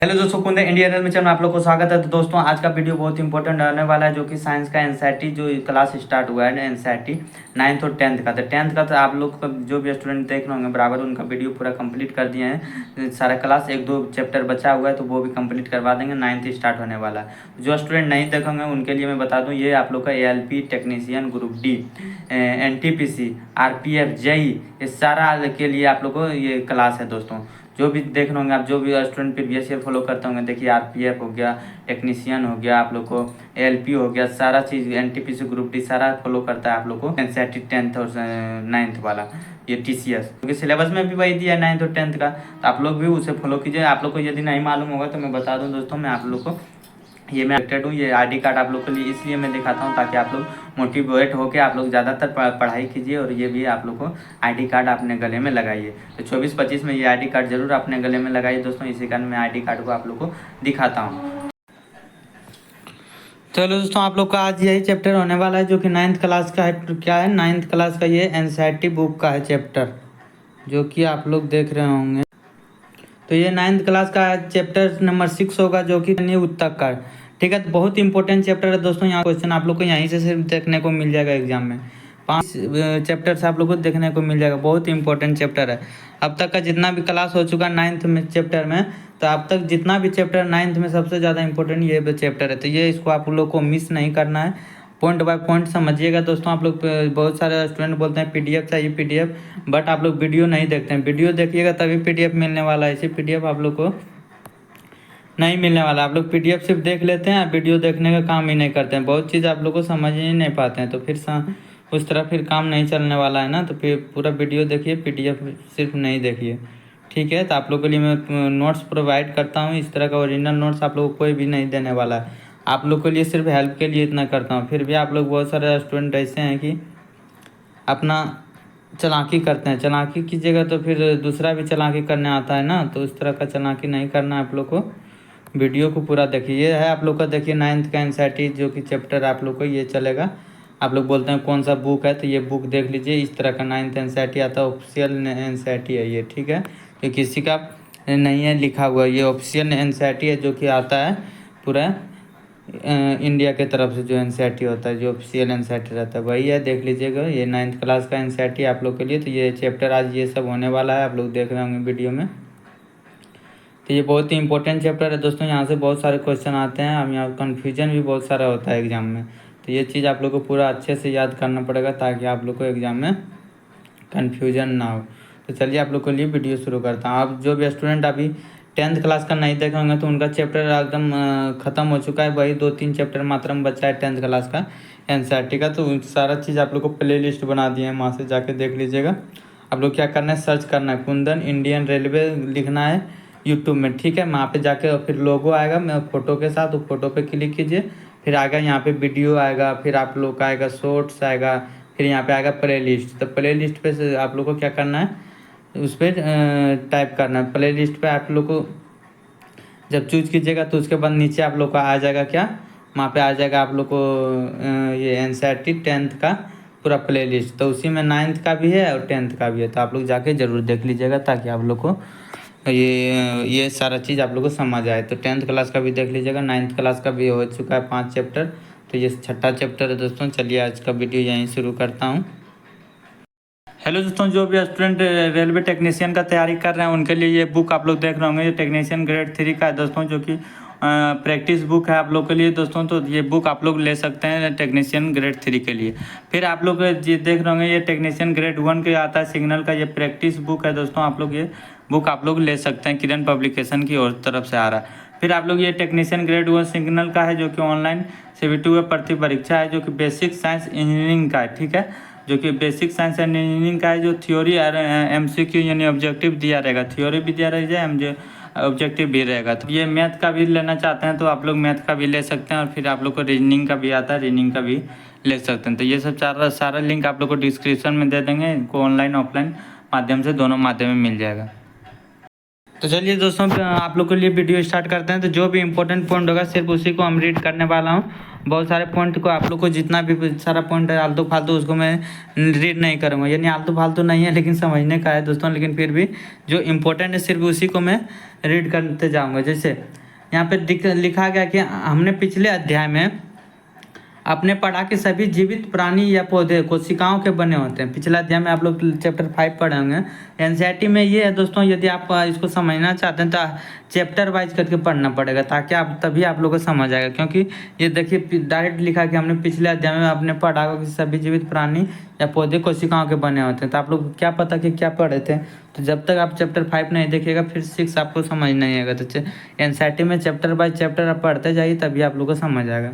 Hello दोस्तों, कुंदे India में channel में आप लोग को स्वागत है। तो दोस्तों आज का वीडियो बहुत इंपॉर्टेंट रहने वाला है, जो कि साइंस का एनसीईआरटी जो क्लास स्टार्ट हुआ है ना, एनसीईआरटी 9th और 10th का। तो 10th का तो आप लोग का जो भी स्टूडेंट देख रहे होंगे बराबर उनका वीडियो पूरा कंप्लीट कर दिए हैं सारा क्लास। एक दो चैप्टर बचा हुआ है तो वो भी कंप्लीट करवा देंगे। 9th स्टार्ट होने वाला है। जो स्टूडेंट नहीं देखेंगे उनके लिए मैं बता दूँ, ये आप लोग का ALP technician group D, NTPC, RPF, JEE, ये सारा के लिए आप लोग को ये क्लास है दोस्तों। जो भी देख रहे होंगे आप, जो भी स्टूडेंट प्रीवियस ईयर फॉलो करते होंगे, देखिए RPF हो गया, टेक्नीशियन हो गया, आप लोग को ALP हो गया, सारा चीज़ NTPC ग्रुप डी सारा फॉलो करता है आप लोग को। एनसीईआरटी 10th और 9th वाला ये TCS, क्योंकि सिलेबस में भी वही दिया है 9th और 10th का। तो आप लोग भी उसे फॉलो कीजिए। आप लोग को यदि नहीं मालूम होगा तो मैं बता दूँ दोस्तों, मैं आप लोग को ये मैं एक्टेड हूँ। ये ID कार्ड आप लोग के लिए इसलिए मैं दिखाता हूँ ताकि आप लोग मोटिवेट होकर आप लोग ज़्यादातर पढ़ाई कीजिए, और ये भी आप लोग को ID कार्ड अपने गले में लगाइए। तो 24-25 में ये ID कार्ड जरूर अपने गले में लगाइए दोस्तों। इसी कारण मैं ID कार्ड को आप लोग को दिखाता हूँ। चलो दोस्तों, आप लोग का आज यही चैप्टर होने वाला है, जो कि 9th क्लास का है। क्या है 9th क्लास का? ये एनसीईआरटी बुक का है चैप्टर, जो कि आप लोग देख रहे होंगे। तो ये 9th क्लास का चैप्टर नंबर 6 होगा, जो कि उत्तक का। ठीक है, तो बहुत इंपॉर्टेंट चैप्टर है दोस्तों। यहाँ क्वेश्चन आप लोग को यहीं से सिर्फ देखने को मिल जाएगा एग्जाम में। 5 चैप्टर से आप लोग को देखने को मिल जाएगा। बहुत इंपॉर्टेंट चैप्टर है। अब तक का जितना भी क्लास हो चुका 9th में चैप्टर में, तो अब तक जितना भी चैप्टर 9th में सबसे ज़्यादा इंपॉर्टेंट ये चैप्टर है। तो ये इसको आप लोग को मिस नहीं करना है, पॉइंट बाय पॉइंट समझिएगा दोस्तों। आप लोग बहुत सारे स्टूडेंट बोलते हैं PDF चाहिए PDF, बट आप लोग वीडियो नहीं देखते हैं। वीडियो देखिएगा तभी PDF मिलने वाला है। ऐसे PDF आप लोग को नहीं मिलने वाला। आप लोग PDF सिर्फ देख लेते हैं, वीडियो देखने का काम ही नहीं करते हैं। बहुत चीज़ आप लोग को समझ ही नहीं पाते हैं, तो फिर उस तरह फिर काम नहीं चलने वाला है ना। तो फिर पूरा वीडियो देखिए, PDF सिर्फ नहीं देखिए। ठीक है, तो आप लोग के लिए मैं नोट्स प्रोवाइड करता हूँ। इस तरह का ओरिजिनल नोट्स आप लोग को कोई भी नहीं देने वाला है। आप लोग के लिए सिर्फ हेल्प के लिए इतना करता हूँ। फिर भी आप लोग बहुत सारे स्टूडेंट ऐसे हैं कि अपना चालाकी करते हैं। चालाकी कीजिएगा तो फिर दूसरा भी चालाकी करने आता है ना, तो उस तरह का चालाकी नहीं करना है आप लोग को। वीडियो को पूरा देखिए। ये है आप लोग का, देखिए 9th का एनसीईआरटी जो कि चैप्टर आप लोग को ये चलेगा। आप लोग बोलते हैं कौन सा बुक है, तो ये बुक देख लीजिए। इस तरह का 9th एनसीईआरटी आता है, ऑफिशियल एनसीईआरटी है ये। ठीक है, तो किसी का नहीं है लिखा हुआ, ये ऑफिशियल एनसीईआरटी है जो कि आता है पूरा इंडिया के तरफ से। जो एनसीईआरटी होता है, जो ऑफिशियल एनसीईआरटी रहता है, वही है। देख लीजिएगा, ये 9th क्लास का एनसीईआरटी आप लोग के लिए। तो ये चैप्टर आज ये सब होने वाला है, आप लोग देख रहे होंगे वीडियो में। तो ये बहुत ही इंपॉर्टेंट चैप्टर है दोस्तों। यहाँ से बहुत सारे क्वेश्चन आते हैं। हम यहाँ कन्फ्यूजन भी बहुत सारा होता है एग्जाम में। तो ये चीज़ आप लोग को पूरा अच्छे से याद करना पड़ेगा, ताकि आप लोग को एग्जाम में कन्फ्यूजन ना हो। तो चलिए आप लोग के लिए वीडियो शुरू करता हूँ। आप जो भी स्टूडेंट अभी 10th क्लास का नहीं देखे होंगे, तो उनका चैप्टर एकदम ख़त्म हो चुका है। वही 2-3 चैप्टर मात्र में बचा है 10th क्लास का एनसीईआरटी का। तो सारा चीज़ आप लोग को प्ले लिस्ट बना दिए हैं, वहाँ से जाके देख लीजिएगा। आप लोग क्या करना है, सर्च करना है कुंदन इंडियन रेलवे लिखना है यूट्यूब में। ठीक है, वहाँ पे जाके फिर लोगो आएगा मैं फ़ोटो के साथ, उस फोटो पे क्लिक कीजिए। फिर आएगा यहाँ पे वीडियो आएगा, फिर आप लोग का आएगा शॉर्ट्स आएगा, फिर यहाँ पे आएगा प्ले लिस्ट। तो प्ले लिस्ट पे से आप लोग को क्या करना है, उस पर टाइप करना है। प्ले लिस्ट पे आप लोग को जब चूज कीजिएगा तो उसके बाद नीचे आप लोग का आ जाएगा क्या, वहाँ पे आ जाएगा आप लोग को ये एनसीईआरटी 10th का पूरा प्ले लिस्ट। तो उसी में 9th का भी है और 10th का भी है। तो आप लोग जाके ज़रूर देख लीजिएगा, ताकि आप लोग को ये सारा चीज़ आप लोग को समझ आए। तो 10th क्लास का भी देख लीजिएगा, 9th क्लास का भी हो चुका है 5 चैप्टर। तो ये 6ठा चैप्टर है दोस्तों। चलिए आज का वीडियो यहीं शुरू करता हूँ। हेलो दोस्तों, जो भी स्टूडेंट रेलवे टेक्नीशियन का तैयारी कर रहे हैं उनके लिए ये बुक आप लोग देख रहे होंगे। ये टेक्नीशियन ग्रेड 3 का है दोस्तों, जो कि प्रैक्टिस बुक है आप लोग के लिए दोस्तों। तो ये बुक आप लोग ले सकते हैं टेक्नीशियन ग्रेड 3 के लिए। फिर आप लोग ये देख रहे होंगे, ये टेक्नीशियन ग्रेड 1 के आता है सिग्नल का। ये प्रैक्टिस बुक है दोस्तों। आप लोग ये बुक आप लोग ले सकते हैं, किरण पब्लिकेशन की ओर तरफ से आ रहा है। फिर आप लोग ये टेक्नीशियन ग्रेड 1 सिग्नल का है, जो कि ऑनलाइन CBT भर्ती परीक्षा है, जो कि बेसिक साइंस इंजीनियरिंग का है। ठीक है, जो कि बेसिक साइंस एंड इंजीनियरिंग का है। जो थ्योरी और MCQ यानी ऑब्जेक्टिव दिया रहेगा, थ्योरी भी दिया रहेगा, ऑब्जेक्टिव भी रहेगा। तो ये मैथ का भी लेना चाहते हैं तो आप लोग मैथ का भी ले सकते हैं, और फिर आप लोग को रीजनिंग का भी आता है, रीजनिंग का भी ले सकते हैं। तो ये सब सारा लिंक आप लोग को डिस्क्रिप्शन में दे देंगे। इनको ऑनलाइन ऑफलाइन माध्यम से दोनों माध्यम में मिल जाएगा। तो चलिए दोस्तों, आप लोग के लिए वीडियो स्टार्ट करते हैं। तो जो भी इंपॉर्टेंट पॉइंट होगा सिर्फ उसी को हम रीड करने वाला हूँ, बहुत सारे पॉइंट को आप लोग को जितना भी सारा पॉइंट है आलतू फालतू उसको मैं रीड नहीं करूँगा, यानी आलतू फालतू नहीं है लेकिन समझने का है दोस्तों, लेकिन फिर भी जो इम्पोर्टेंट है सिर्फ उसी को मैं रीड करते जाऊँगा। जैसे यहाँ पे लिखा गया कि हमने पिछले अध्याय में आपने पढ़ा कि सभी जीवित प्राणी या पौधे कोशिकाओं के बने होते हैं। पिछला अध्याय में आप लोग चैप्टर 5 पढ़े होंगे। एनसीईआरटी में ये है दोस्तों, यदि आप इसको समझना चाहते हैं तो चैप्टर वाइज करके पढ़ना पड़ेगा, ताकि तभी आप लोग को समझ आएगा। क्योंकि ये देखिए डायरेक्ट लिखा कि हमने पिछले अध्याय में आपने पढ़ा कि सभी जीवित प्राणी या पौधे कोशिकाओं के बने होते हैं। तो आप लोग क्या पता कि क्या पढ़े थे, तो जब तक आप चैप्टर 5 नहीं देखिएगा फिर 6 आपको समझ नहीं आएगा। तो एनसीईआरटी में चैप्टर बाय चैप्टर आप पढ़ते जाइए, तभी आप लोग को समझ आएगा।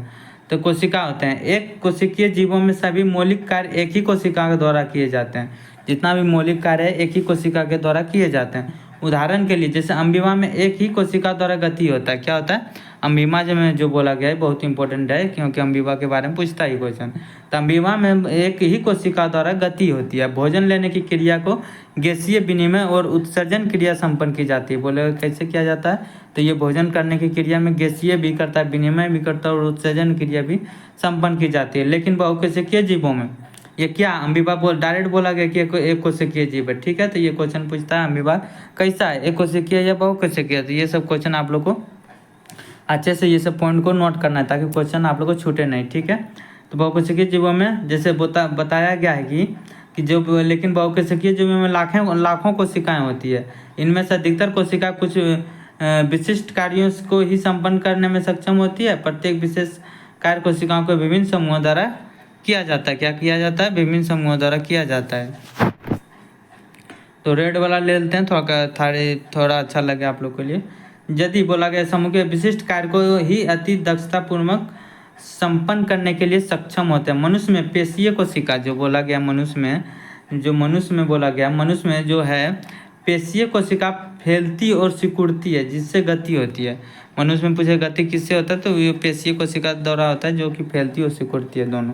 तो कोशिका होते हैं, एक कोशिकीय जीवों में सभी मौलिक कार्य एक ही कोशिका के द्वारा किए जाते हैं। जितना भी मौलिक कार्य है एक ही कोशिका के द्वारा किए जाते हैं। उदाहरण के लिए जैसे अम्बिवा में एक ही कोशिका द्वारा गति होता है। क्या होता है अम्बिवा में जो बोला गया है बहुत इंपॉर्टेंट है, क्योंकि अम्बिवा के बारे में पूछता ही क्वेश्चन। तो अम्बिवा में एक ही कोशिका द्वारा गति होती है। भोजन लेने की क्रिया को गैसीय विनिमय और उत्सर्जन क्रिया संपन्न की जाती है। बोले कैसे किया जाता है, तो ये भोजन करने की क्रिया में गैसीय भी करता है, विनिमय भी करता है और उत्सर्जन क्रिया भी संपन्न की जाती है। लेकिन बहुकोशिकीय जीवों में ये क्या अम्बिवा डायरेक्ट बोला गया कि एक कोशिकीय जीव है। ठीक है, तो ये क्वेश्चन पूछता है अम्बिवा कैसा है, एक कोशिकीय या बहुकोशिकीय। तो ये सब क्वेश्चन आप लोग को अच्छे से ये सब पॉइंट को नोट करना है, ताकि क्वेश्चन आप लोग को छूटे नहीं। ठीक है, तो बहुकोशिकीय जीवों में जैसे बताया गया है कि जो लेकिन बहुकोशिकीय जीवों में लाखों कोशिकाएं होती है। इनमें से अधिकतर कोशिका कुछ विशिष्ट कार्यों को ही संपन्न करने में सक्षम होती है। प्रत्येक विशेष कार्य कोशिकाओं को विभिन्न समूहों द्वारा किया जाता है। क्या किया जाता है, विभिन्न समूहों द्वारा किया जाता है। तो रेड वाला ले लेते हैं, थोड़ा अच्छा लगे आप लोग के लिए। यदि बोला गया समूह के विशिष्ट कार्य को ही अति दक्षतापूर्वक संपन्न करने के लिए सक्षम होते हैं। मनुष्य में पेशीय कोशिका जो बोला गया, मनुष्य में जो है पेशीय कोशिका फैलती और सिकुड़ती है, जिससे गति होती है। मनुष्य में पूछे गति किससे होता है, तो ये पेशीय कोशिका द्वारा होता है, जो कि फैलती और सिकुड़ती है दोनों।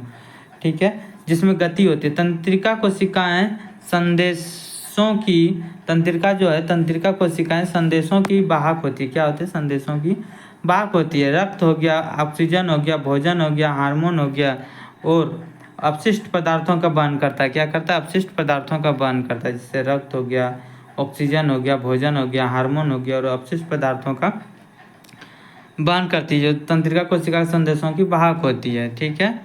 ठीक है, जिसमें गति होती है। तंत्रिका कोशिकाएं तंत्रिका कोशिकाएं संदेशों की वाहक होती है। क्या होती है, संदेशों की वाहक होती है। रक्त हो गया, ऑक्सीजन हो गया, भोजन हो गया, हार्मोन हो गया और अपशिष्ट पदार्थों का वहन करता है। क्या करता है, अपशिष्ट पदार्थों का वहन करता है। जैसे रक्त हो गया, ऑक्सीजन हो गया, भोजन हो गया, हार्मोन हो गया और अपशिष्ट पदार्थों का वहन करती है, जो तंत्रिका कोशिका संदेशों की वाहक होती है। ठीक है,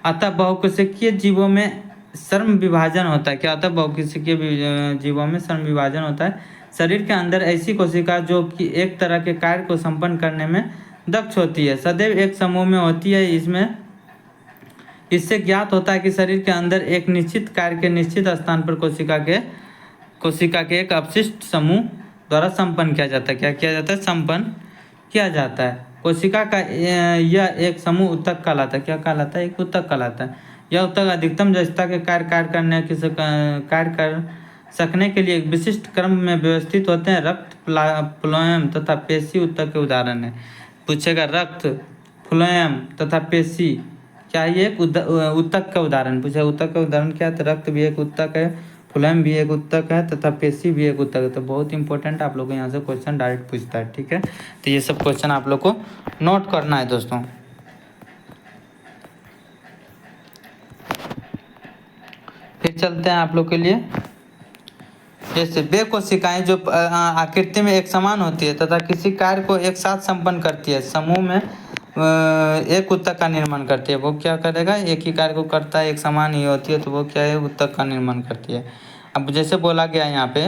अतः बहुकोशिकीय जीवों में श्रम विभाजन होता है। क्या होता है, बहुकोशिकीय जीवों में श्रम विभाजन होता है। शरीर के अंदर ऐसी कोशिका जो कि एक तरह के कार्य को संपन्न करने में दक्ष होती है, सदैव एक समूह में होती है। इससे ज्ञात होता है कि शरीर के अंदर एक निश्चित कार्य के निश्चित स्थान पर कोशिका के एक अपशिष्ट समूह द्वारा संपन्न किया जाता है। क्या किया जाता है, संपन्न किया जाता है। कोशिका का यह एक समूह उत्तक कहलाता है। क्या कहलाता है, एक उत्तक कहलाता है। यह उत्तक अधिकतम जटिलता के कार्य कर सकने के लिए एक विशिष्ट क्रम में व्यवस्थित होते हैं। रक्त, फ्लोएम तथा पेशी उत्तक के उदाहरण है। पूछेगा रक्त, फ्लोएम तथा पेशी क्या ये एक उत्तक का उदाहरण पूछेगा। उत्तक का उदाहरण क्या है, तो रक्त भी एक उत्तक है, फ्लोएम भी एक उत्तक है तथा पेशी भी एक उत्तक है। तो बहुत इंपॉर्टेंट आप लोग को यहाँ से क्वेश्चन डायरेक्ट पूछता है। ठीक है, तो ये सब क्वेश्चन आप लोग को नोट करना है दोस्तों। फिर चलते हैं आप लोग के लिए, जैसे वे कोशिकाएं जो आकृति में एक समान होती है तथा किसी कार्य को एक साथ संपन्न करती है, समूह में एक उत्तक का निर्माण करती है। वो क्या करेगा, एक ही कार्य को करता है, एक समान ही होती है, तो वो क्या है, उत्तक का निर्माण करती है। अब जैसे बोला गया यहाँ पे,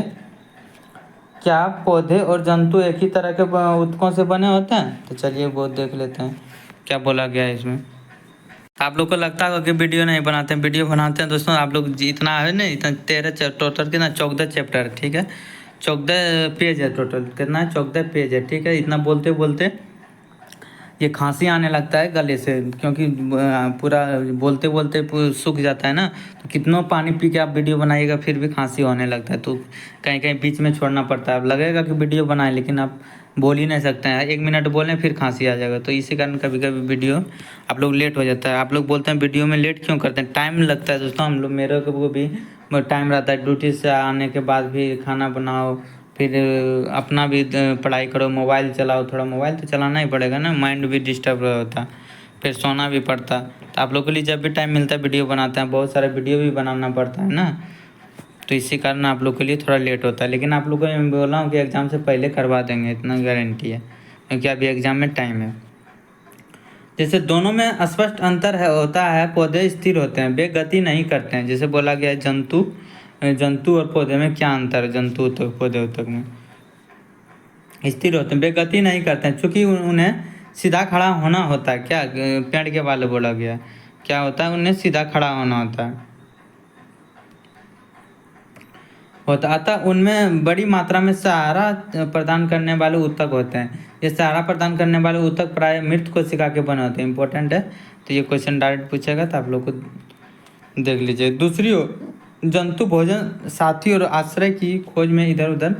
क्या पौधे और जंतु एक ही तरह के उत्तकों से बने होते हैं, तो चलिए वो देख लेते हैं क्या बोला गया है इसमें। आप लोग को लगता होगा कि वीडियो नहीं बनाते हैं, वीडियो बनाते हैं दोस्तों। आप लोग इतना है ना, इतना 13 टोटल कितना 14 चैप्टर है। ठीक है, 14 पेज है टोटल, कितना है, 14 पेज है। ठीक है, इतना बोलते बोलते ये खांसी आने लगता है गले से, क्योंकि पूरा बोलते बोलते सूख जाता है ना। तो कितना पानी पी के आप वीडियो बनाइएगा फिर भी खांसी होने लगता है, तो कहीं कहीं बीच में छोड़ना पड़ता है। अब लगेगा कि वीडियो बनाए, लेकिन आप बोल ही नहीं सकते हैं। 1 मिनट बोलें फिर खांसी आ जाएगा, तो इसी कारण कभी कभी वीडियो आप लोग लेट हो जाता है। आप लोग बोलते हैं वीडियो में लेट क्यों करते हैं, टाइम लगता है दोस्तों। हम लोग मेरे को भी टाइम रहता है, ड्यूटी से आने के बाद भी खाना बनाओ, फिर अपना भी पढ़ाई करो, मोबाइल चलाओ, थोड़ा मोबाइल तो चलाना ही पड़ेगा ना, माइंड भी डिस्टर्ब होता, फिर सोना भी पड़ता। तो आप लोग के लिए जब भी टाइम मिलता है वीडियो बनाते हैं, बहुत सारे वीडियो भी बनाना पड़ता है ना, तो इसी कारण आप लोग के लिए थोड़ा लेट होता है। लेकिन आप लोग को मैं बोला हूँ कि एग्ज़ाम से पहले करवा देंगे, इतना गारंटी है, क्योंकि अभी एग्ज़ाम में टाइम है। जैसे दोनों में स्पष्ट अंतर है होता है, पौधे स्थिर होते हैं, वे गति नहीं करते हैं। जैसे बोला गया है जंतु और पौधे में क्या अंतर है, जंतु उत्तक पौधे उत्तक में स्थिर होते हैं, वे गति नहीं करते हैं, चूँकि उन्हें सीधा खड़ा होना होता है। क्या पेड़ के बारे बोला गया है, क्या होता है, उन्हें सीधा खड़ा होना होता है। अतः उनमें बड़ी मात्रा में सहारा प्रदान करने वाले ऊतक होते हैं। ये सहारा प्रदान करने वाले ऊतक प्राय मृत कोशिका के बने होते हैं। इंपॉर्टेंट है, तो ये क्वेश्चन डायरेक्ट पूछेगा, तो आप लोग को देख लीजिए। दूसरी ओर जंतु भोजन साथी और आश्रय की खोज में इधर उधर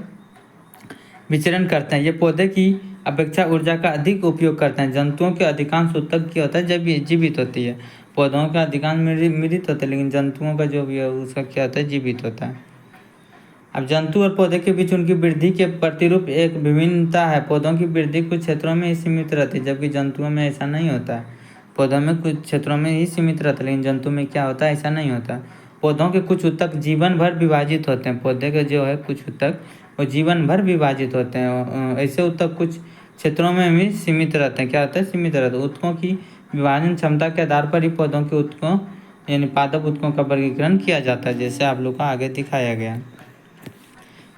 विचरण करते हैं। ये पौधे की अपेक्षा ऊर्जा का अधिक उपयोग करते हैं। जंतुओं के अधिकांश ऊतक क्या होता है, जब ये जीवित होती है। पौधों का अधिकांश मृत होता है, लेकिन जंतुओं का जो भी है उसका क्या होता है, जीवित होता है। अब जंतु और पौधे के बीच उनकी वृद्धि के प्रतिरूप एक विभिन्नता है। पौधों की वृद्धि कुछ क्षेत्रों में ही सीमित रहती है, जबकि जंतुओं में ऐसा नहीं होता है। पौधों में कुछ क्षेत्रों में ही सीमित रहता है, लेकिन जंतु में क्या होता है, ऐसा नहीं होता। पौधों के कुछ ऊतक जीवन भर विभाजित होते हैं। पौधे के जो है कुछ ऊतक वो जीवन भर विभाजित होते हैं। ऐसे ऊतक कुछ क्षेत्रों में भी सीमित रहते हैं। क्या होता है, सीमित रहते हैं। ऊतकों की विभाजन क्षमता के आधार पर ही पौधों के ऊतकों यानी पादप ऊतकों का वर्गीकरण किया जाता है, जैसे आप लोग को आगे दिखाया गया।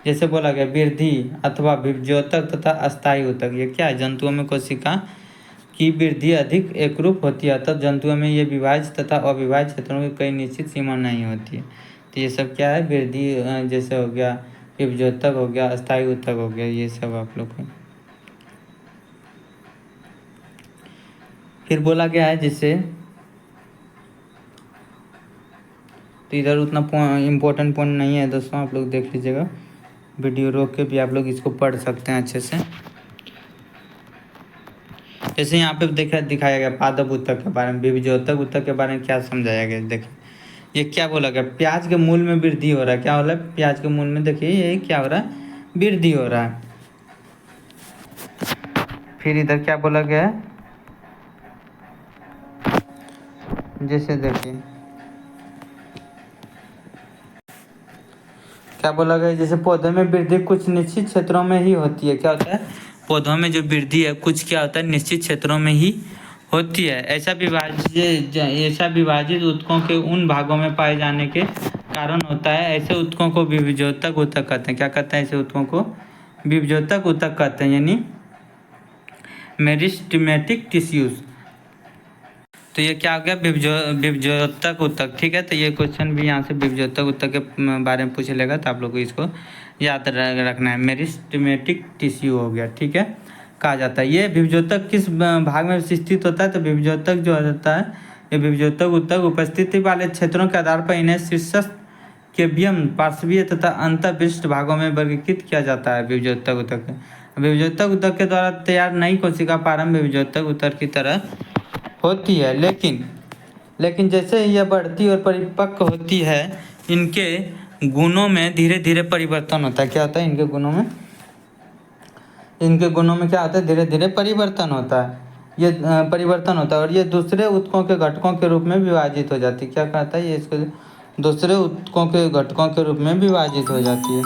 जैसे बोला गया वृद्धि अथवा विभज्योतक तथा अस्थायी ऊतक, ये क्या है, जंतुओं में कोशिका की वृद्धि अधिक एकरूप होती है, तब जंतुओं में ये विभाज्य तथा अविभाज्य क्षेत्रों की कई निश्चित सीमा नहीं होती है। तो ये सब क्या है, वृद्धि जैसे हो गया, विभज्योतक हो गया, अस्थायी ऊतक हो गया, ये सब आप लोग को। फिर बोला गया है जैसे, तो इधर उतना इम्पोर्टेंट पॉइंट नहीं है दोस्तों, आप लोग देख लीजिएगा, वीडियो रोक के भी आप लोग इसको पढ़ सकते हैं अच्छे से। जैसे यहाँ पे दिखाया गया पादप ऊतक के बारे में, विभज्योतक ऊतक के बारे में क्या समझाया गया। देखिए ये क्या बोला गया, प्याज के मूल में वृद्धि हो रहा है। क्या हो रहा है, प्याज के मूल में देखिए ये क्या हो रहा है, वृद्धि हो रहा है। फिर इधर क्या बोला गया है, जैसे देखिए क्या बोला गया, जैसे पौधे में वृद्धि कुछ निश्चित क्षेत्रों में ही होती है। क्या होता है, पौधों में जो वृद्धि है कुछ क्या होता है, निश्चित क्षेत्रों में ही होती है। ऐसा विभाजित ऊतकों के उन भागों में पाए जाने के कारण होता है। ऐसे ऊतकों को विभज्योतक ऊतक कहते हैं। क्या कहते हैं, ऐसे ऊतकों को विभज्योतक ऊतक कहते हैं, यानी मेरिस्टेमेटिक टिश्यूज। तो ये क्या हो गया, विभज्योतक ऊतक। ठीक है, तो ये क्वेश्चन भी यहाँ से विभज्योतक ऊतक के बारे में पूछ लेगा, तो आप लोग को इसको याद रखना है। मेरिस्टेमेटिक टिश्यू हो गया, ठीक है, कहा जाता है। ये विभज्योतक किस भाग में स्थित होता है, तो विभज्योतक जो होता है, ये विभज्योतक ऊतक उपस्थिति वाले क्षेत्रों के आधार पर इन्हें शीर्षस्थ केबियम, पार्श्वीय तथा अंतःपृष्ठ भागों में वर्गीकृत किया जाता है। विभज्योतक ऊतक विभज्योतक ऊतक के द्वारा तैयार नई कोशिका प्रारंभ विभज्योतक ऊतक की तरह होती है, लेकिन जैसे यह बढ़ती और परिपक्व होती है, इनके गुणों में धीरे धीरे परिवर्तन होता है। क्या होता है, इनके गुणों में क्या होता है, धीरे धीरे परिवर्तन होता है। ये परिवर्तन होता है और ये दूसरे ऊतकों के घटकों के रूप में विभाजित हो जाती है। क्या कहता है, ये इसको दूसरे ऊतकों के घटकों के रूप में विभाजित हो जाती है।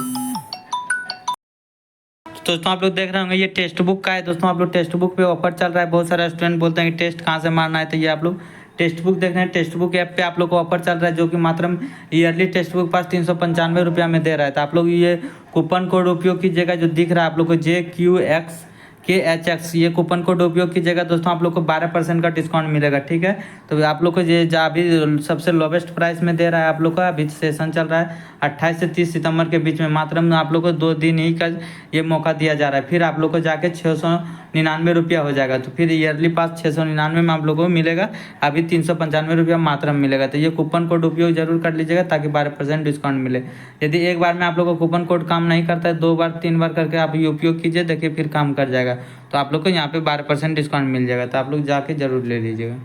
दोस्तों आप लोग देख रहे होंगे ये टेक्स्ट बुक का है। दोस्तों आप लोग टेक्स्ट बुक पे ऑफर चल रहा है, बहुत सारे स्टूडेंट बोलते हैं कि टेस्ट कहाँ से मारना है, तो ये आप लोग टेक्स्ट बुक देख रहे हैं। टेक्स्ट बुक ऐप पे आप लोग को ऑफर चल रहा है, जो कि मात्र ईयरली टेक्स्ट बुक पास 395 रुपया में दे रहा है। तो आप लोग ये कूपन कोड उपयोग कीजिएगा, जो दिख रहा है आप लोग को JQXKHX, ये कूपन कोड उपयोग कीजिएगा दोस्तों, आप लोग को 12% का डिस्काउंट मिलेगा। ठीक है, तो आप लोग को ये अभी सबसे लोवेस्ट प्राइस में दे रहा है आप लोग का। अभी सेशन चल रहा है 28 से 30 सितंबर के बीच में, मात्र में आप लोग को 2 दिन ही का ये मौका दिया जा रहा है। फिर आप लोग को जाके 699 रुपया हो जाएगा, तो फिर ईयरली पास 699 में आप लोगों को मिलेगा। अभी 395 रुपया मात्र में मिलेगा। तो ये कूपन कोड उपयोग जरूर कर लीजिएगा, ताकि 12% डिस्काउंट मिले। यदि एक बार में आप लोग को कूपन कोड काम नहीं करता है, 2 बार 3 बार करके आप ये उपयोग कीजिए, देखिए फिर काम कर जाएगा। तो आप लोग को यहाँ पे 12% डिस्काउंट मिल जाएगा, तो आप लोग जाके जरूर ले लीजिएगा।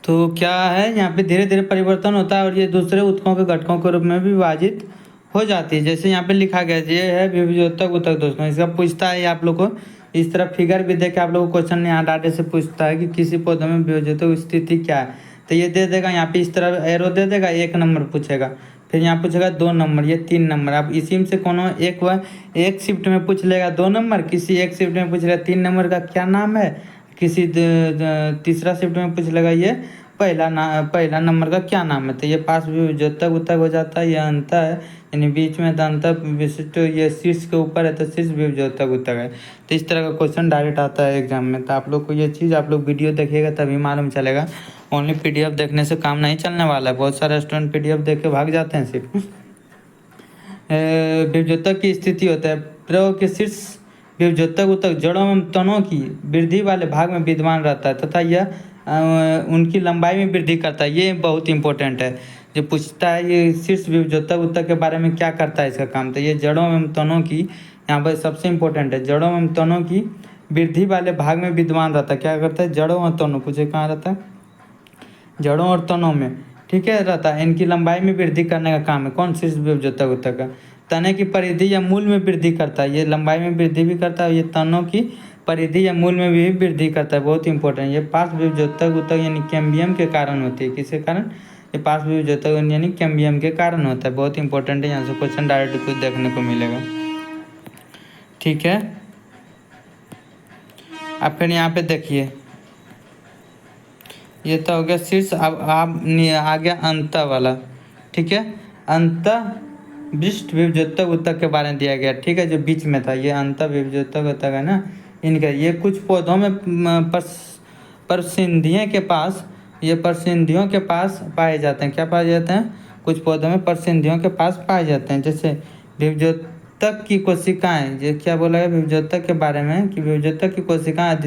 तो क्या है, यहाँ पे धीरे धीरे परिवर्तन होता है और ये दूसरे ऊतकों के घटकों के रूप में विभाजित हो जाती है। जैसे यहाँ पे लिखा गया ये है विभज्योतक ऊतक दोस्तों, इसका पूछता है आप लोग को इस तरह फिगर भी देके आप लोग को क्वेश्चन यहाँ डाटे से पूछता है कि किसी पौधे में विभज्योतक स्थिति क्या है, तो ये दे देगा यहाँ पे इस तरह एरो दे देगा, 1 नंबर पूछेगा, फिर यहाँ पूछेगा 2 नंबर, ये 3 नंबर। अब इसी में से कोनो एक शिफ्ट में पूछ लेगा 2 नंबर, किसी एक शिफ्ट में पूछ लेगा 3 नंबर का क्या नाम है, किसी तीसरा शिफ्ट में पूछ लेगा ये पहला नंबर का क्या नाम है, तो ये पास विभज्योतक ऊतक हो जाता है। ये अंत है यानी बीच में अंत विशिष्ट, ये शीर्ष के ऊपर है तो शीर्ष विभज्योतक ऊतक है। तो इस तरह का क्वेश्चन डायरेक्ट आता है एग्जाम में। तो आप लोग को ये चीज़ आप लोग वीडियो देखिएगा तभी मालूम चलेगा, ओनली पीडीएफ देखने से काम नहीं चलने वाला है। बहुत सारे स्टूडेंट पीडीएफ देख के भाग जाते हैं सिर्फ। विभज्योतक की स्थिति होता है प्रयोग के शीर्ष विभज्योतक ऊतक जड़ों एवं तनों की वृद्धि वाले भाग में विद्यमान रहता है तथा यह उनकी लंबाई में वृद्धि करता है। ये बहुत इंपॉर्टेंट है, जो पूछता है ये शीर्ष विभज्योतक ऊतक के बारे में क्या करता है इसका काम, तो ये जड़ों एवं तनों की, यहाँ पर सबसे इंपॉर्टेंट है, जड़ों एवं तनों की वृद्धि वाले भाग में विद्यमान रहता है। क्या करता है, जड़ों और तनों, पूछे कहाँ रहता है, जड़ों और तनों में, ठीक है, रहता है। इनकी लंबाई में वृद्धि करने का काम है कौन, शीर्ष विभज्योतक ऊतक का। तने की परिधि या मूल में वृद्धि करता है, ये लंबाई में वृद्धि भी करता है, ये तनों की परिधि या मूल में भी वृद्धि करता है, बहुत इंपॉर्टेंट। ये पार्श्व विभज्योतक ऊतक यानी कैम्बियम के कारण होती है, किसके कारण, ये पार्श्व विभज्योतक यानी कैम्बियम के कारण होता है, बहुत इंपॉर्टेंट है। यहाँ से क्वेश्चन डायरेक्ट कुछ देखने को मिलेगा, ठीक है। अब फिर यहाँ पे देखिए, ये तो हो गया शीर्ष। अब आप आ गया अंत वाला, ठीक है, अंत विशिष्ट विभज्योतक ऊतक के बारे में दिया गया, ठीक है, जो बीच में था, ये अंत विभज्योतक ऊतक है ना इनका। ये कुछ पौधों में परसिंधियों के पास, ये परसिंधियों के पास पाए जाते हैं। क्या पाए जाते हैं, कुछ पौधों में परसिंधियों के पास पाए जाते हैं। जैसे विभज्योतक की कोशिकाएं, ये क्या बोला है विभज्योतक के बारे में कि विभज्योतक की कोशिकाएं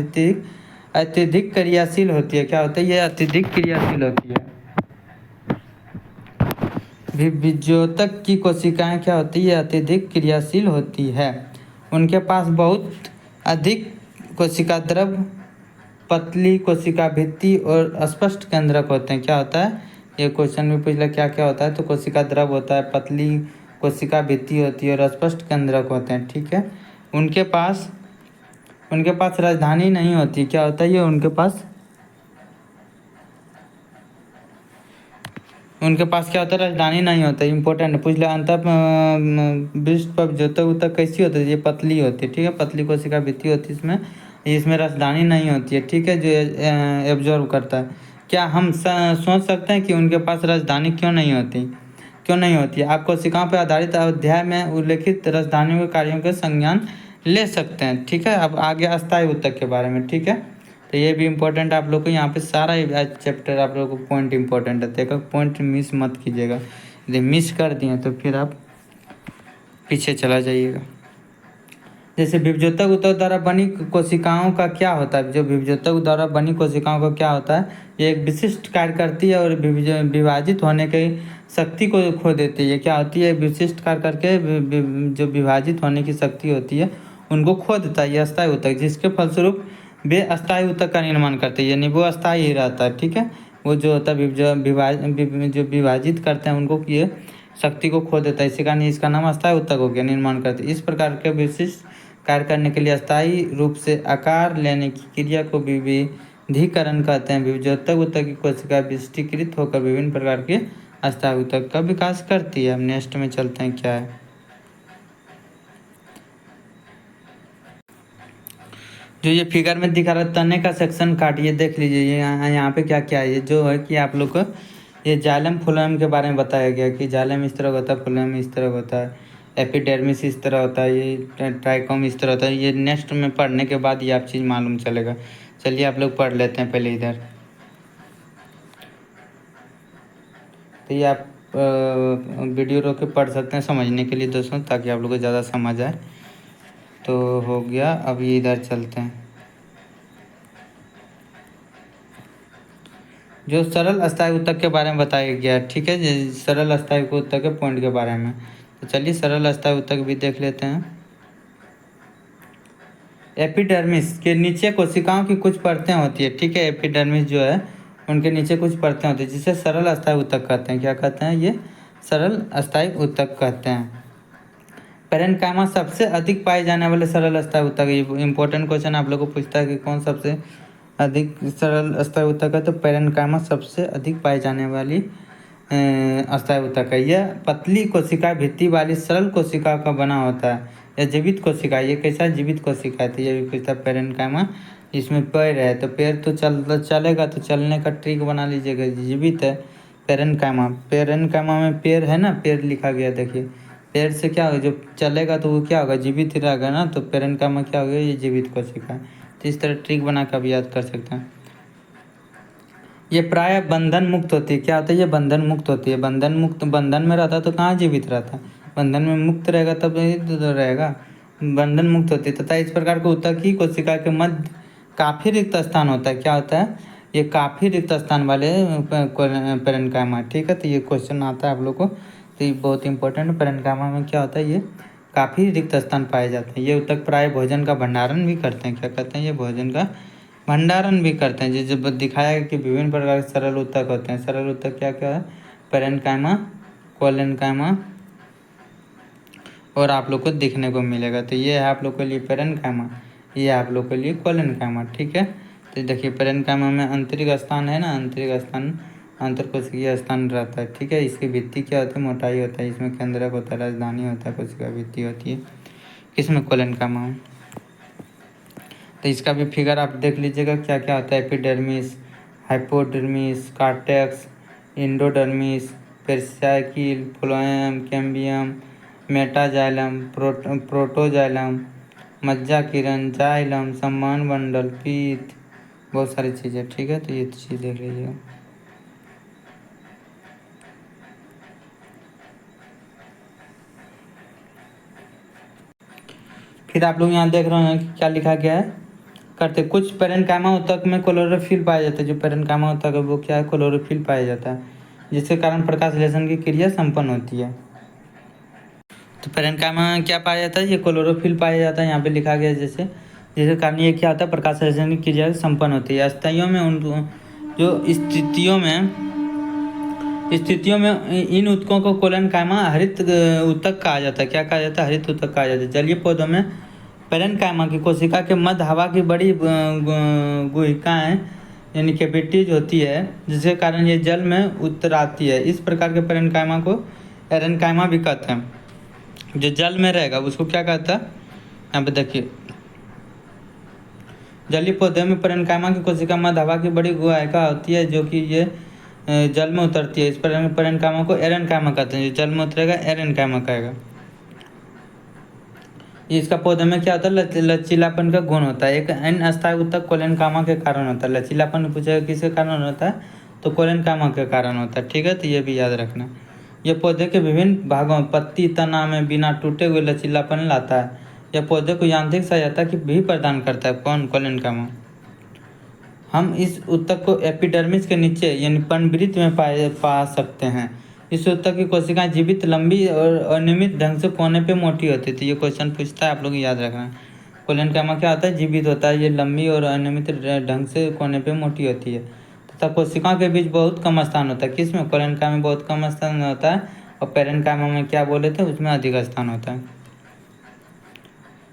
अत्यधिक क्रियाशील होती है। क्या होता है, ये अत्यधिक क्रियाशील होती है। विभज्योतक की कोशिकाएं क्या होती है, अत्यधिक क्रियाशील होती है। उनके पास बहुत अधिक कोशिका द्रव, पतली कोशिका भित्ति और स्पष्ट केंद्रक होते हैं। क्या होता है, ये क्वेश्चन भी पूछ लिया क्या क्या होता है, तो कोशिका द्रव होता है, पतली कोशिका भित्ति होती है और स्पष्ट केंद्रक होते हैं, ठीक है। उनके पास राजधानी नहीं होती। क्या होता है ये, उनके पास क्या होता है, राजधानी नहीं होता, इंपॉर्टेंट पूछ लिया। अंत विशिष्ट विभज्योतक ऊतक कैसी होती है, ये पतली होती है, ठीक है, पतली कोशिका भित्ति होती है इसमें राजधानी नहीं होती है, ठीक है, जो एब्जॉर्व करता है। क्या हम सोच सकते हैं कि उनके पास राजधानी क्यों नहीं होती है। आप कोशिकाओं पर आधारित अध्याय में उल्लेखित राजधानियों के कार्यों के संज्ञान ले सकते हैं, ठीक है। अब आगे अस्थायी ऊतक के बारे में, ठीक है, तो ये भी इम्पोर्टेंट आप लोग को, यहाँ पे सारा चैप्टर आप लोग को पॉइंट इंपॉर्टेंट है, देखो पॉइंट मिस मत कीजिएगा, यदि मिस कर दिए तो फिर आप पीछे चला जाइएगा। जैसे विभज्योतक ऊतक द्वारा बनी कोशिकाओं का क्या होता है, जो विभज्योतक द्वारा बनी कोशिकाओं का क्या होता है, ये एक विशिष्ट कार्य करती है और विभाजित होने की शक्ति को खो देती है। क्या होती है, विशिष्ट कार्य करके जो विभाजित होने की शक्ति होती है उनको खो देता है ये अस्थायी ऊतक, जिसके फलस्वरूप वे अस्थायी ऊतक का निर्माण करते हैं, यानी वो अस्थायी ही रहता है, ठीक है। वो जो होता है जो विभाजित करते हैं उनको ये शक्ति को खो देता है, इसी कारण इसका नाम अस्थायी ऊतक हो गया, निर्माण करते। इस प्रकार के विशिष्ट कार्य करने के लिए अस्थायी रूप से आकार लेने की क्रिया को विविधीकरण कहते हैं। विभज्योतक ऊतक की कोशिका विशिष्टीकृत होकर विभिन्न प्रकार के अस्थायी ऊतक का विकास करती है। हम नेक्स्ट में चलते हैं, क्या है, जो ये फिगर में दिखा रहा है तने का सेक्शन काटिए, देख लीजिए यहाँ पे क्या क्या है। ये जो है कि आप लोग को ये जाइलम फ्लोएम के बारे में बताया गया कि जाइलम इस तरह होता है, फ्लोएम इस तरह होता है, एपिडर्मिस इस तरह होता है, ये ट्राइकोम इस तरह होता है। ये नेक्स्ट में पढ़ने के बाद ये आप चीज़ मालूम चलेगा। चलिए आप लोग पढ़ लेते हैं पहले इधर, तो ये आप वीडियो रोक के पढ़ सकते हैं समझने के लिए दोस्तों, ताकि आप लोग को ज़्यादा समझ आए। तो हो गया, अब ये इधर चलते हैं, जो सरल अस्थायी ऊतक के बारे में बताया गया, ठीक है, सरल अस्थायी ऊतक के पॉइंट के बारे में। तो चलिए सरल अस्थायी ऊतक भी देख लेते हैं। एपिडर्मिस के नीचे कोशिकाओं की कुछ परतें होती है, ठीक है, एपिडर्मिस जो है उनके नीचे कुछ परतें होती है जिसे सरल अस्थायी ऊतक कहते हैं। क्या कहते हैं, ये सरल अस्थायी ऊतक कहते हैं। पेरेन्काइमा सबसे अधिक पाए जाने वाले सरल अस्थायी ऊतक। ये इंपॉर्टेंट क्वेश्चन आप लोग को पूछता है कि कौन सबसे अधिक सरल अस्थायी ऊतक है, तो पेरेन्काइमा सबसे अधिक पाई जाने वाली अस्थायी ऊतक है। यह पतली कोशिका भित्ति वाली सरल कोशिका का बना होता है। यह जीवित कोशिका, ये कैसा जीवित कोशिका है, तो ये भी पूछता है पेरेन्काइमा। इसमें पैर है तो पैर तो चलेगा, तो चलने का ट्रिक बना लीजिएगा, जीवित है पेरेन्काइमा। पेरेन्काइमा में पैर है ना, पैर लिखा गया देखिए, पैर से क्या होगा, जो चलेगा तो वो क्या होगा, जीवित ही रहेगा ना, तो पेरेन्काइमा क्या होगा, ये जीवित कोशिका है। तो इस तरह ट्रिक बना कर भी याद कर सकते हैं। ये प्राय बंधन मुक्त होती है। क्या होता है, ये बंधन मुक्त होती है। बंधन मुक्त, बंधन में रहता है तो कहाँ जीवित रहता है, बंधन में मुक्त रहेगा तब तो रहेगा। बंधन मुक्त होती है तथा इस प्रकार के ऊतक की कोशिका के मध्य काफी रिक्त स्थान होता है। क्या होता है, ये काफी रिक्त स्थान वाले पेरेन्काइमा। ठीक है, तो ये क्वेश्चन आता है आप लोग को, तो ये बहुत इंपॉर्टेंट। पेरेन्काइमा में क्या होता है, ये काफी रिक्त स्थान पाए जाते हैं। ये ऊतक प्राय भोजन का भंडारण भी करते हैं। क्या कहते हैं, ये भोजन का भंडारण भी करते हैं। जैसे दिखाया कि विभिन्न प्रकार के सरल ऊतक होते हैं। सरल ऊतक क्या क्या है, पेरेन्काइमा, कोलेन्काइमा और आप लोग को दिखने को मिलेगा। तो ये है आप लोग के लिए पेरेन्काइमा, ये आप लोग के लिए कोलेन्काइमा। ठीक है, तो देखिए पेरेन्काइमा में आंतरिक स्थान है ना, आंतरिक स्थान अंतरकोशिकीय स्थान रहता है। ठीक है, इसकी भित्ति क्या होती है, मोटाई होता है। इसमें केंद्रक होता है, राजधानी होता है, कोशिका भित्ति होती है। किसमें, कोलेन्काइमा में। तो इसका भी फिगर आप देख लीजिएगा क्या क्या होता है। Epidermis, hypodermis, cortex, endodermis, pericycle, phloem, cambium, metaxylem, protoxylem, मज्जा किरण, जाइलम, सम्मान बंडल, पीत, बहुत सारी चीज़ें। ठीक है, तो ये चीज़ देख लीजिएगा। फिर आप लोग यहाँ देख रहे हैं कि क्या लिखा गया है, करते कुछ पेरेन्काइमा ऊतक में क्लोरोफिल पाया जाता है। जो पेरेन्काइमा ऊतक है वो क्या है, क्लोरोफिल पाया जाता है, जिसके कारण प्रकाश संश्लेषण की क्रिया संपन्न होती है। तो पेरेन्काइमा में क्या पाया जाता है, ये क्लोरोफिल पाया जाता है। यहाँ पे लिखा गया जैसे, जिसके कारण ये क्या होता है, प्रकाश संश्लेषण की क्रिया संपन्न होती है। अस्थाइयों में उन जो स्थितियों में इन ऊतकों को कोलेन्काइमा हरित ऊतक कहा जाता है। क्या कहा जाता है, हरित ऊतक कहा जाता है। जलीय पौधों में पेरेन्काइमा की कोशिका के मध्य हवा की बड़ी गुहिकाएँ यानी कैविटीज होती है, जिसके कारण ये जल में उतर आती है। इस प्रकार के पेरेन्काइमा को एरेन्काइमा भी कहते हैं। जो जल में रहेगा उसको क्या कहता है, यहाँ पे देखिए, जलीय पौधे में पेरेन्काइमा की कोशिका मध्य हवा की बड़ी गुहिका होती है, जो कि ये जल में उतरती है। इस पेरेन्काइमा को एरेन्काइमा कहते हैं। जो जल में उतरेगा एरेन्काइमा कहेगा। इसका पौधे में क्या होता है, लचीलापन का गुण होता है। एक अन्य अस्थायी ऊतक कोलेन्काइमा के कारण होता है। लचीलापन पूछेगा किसके कारण होता है, तो कोलेन्काइमा के कारण होता है। ठीक है, तो ये भी याद रखना। यह पौधे के विभिन्न भागों, पत्ती, तना में बिना टूटे हुए लचीलापन लाता है। यह पौधे को यांत्रिक सहायता की भी प्रदान करता है। कौन, कोलेन्काइमा। हम इस ऊतक को एपिडर्मिस के नीचे यानी पर्णवृत्त में पा सकते हैं। इस ऊतक की कोशिकाएं जीवित, लंबी और अनियमित ढंग से कोने पे मोटी होती है। तो ये क्वेश्चन पूछता है, आप लोग याद रखना। कोलेन्काइमा क्या होता है, जीवित होता है, ये लंबी और अनियमित ढंग से कोने पे मोटी होती है तथा कोशिकाओं के बीच बहुत कम स्थान होता है। किसमें, कोलेन्काइमा में बहुत कम स्थान होता है, और पेरेन्काइमा में क्या बोले थे, उसमें अधिक स्थान होता है।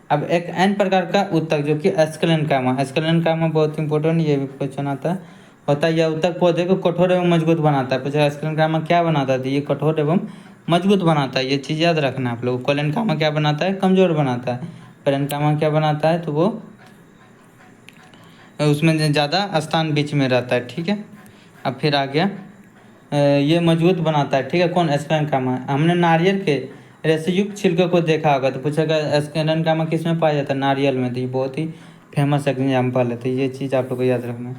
अब एक अन्य प्रकार का ऊतक जो कि एस्केलेन्काइमा। एस्केलेन्काइमा बहुत इंपॉर्टेंट, ये भी क्वेश्चन आता है होता है। यह ऊतक पौधे को कठोर एवं मजबूत बनाता है। पूछा एस्केलेन्काइमा क्या बनाता है, ये कठोर एवं मजबूत बनाता है। ये चीज़ याद रखना आप लोग। कोलेन्काइमा क्या बनाता है, कमजोर बनाता है। पेरेन्काइमा क्या बनाता है, तो वो उसमें ज़्यादा स्थान बीच में रहता है। ठीक है, अब फिर आ गया, ये मजबूत बनाता है। ठीक है, कौन, एस्केलेन्काइमा। हमने नारियल के रेशेयुक्त छिलके को देखा होगा, तो पूछेगा एस्केलेन्काइमा किस में पाया जाता है, नारियल में। तो ये बहुत ही फेमस एग्जाम्पल है, तो ये चीज़ आप लोग को याद रखना है।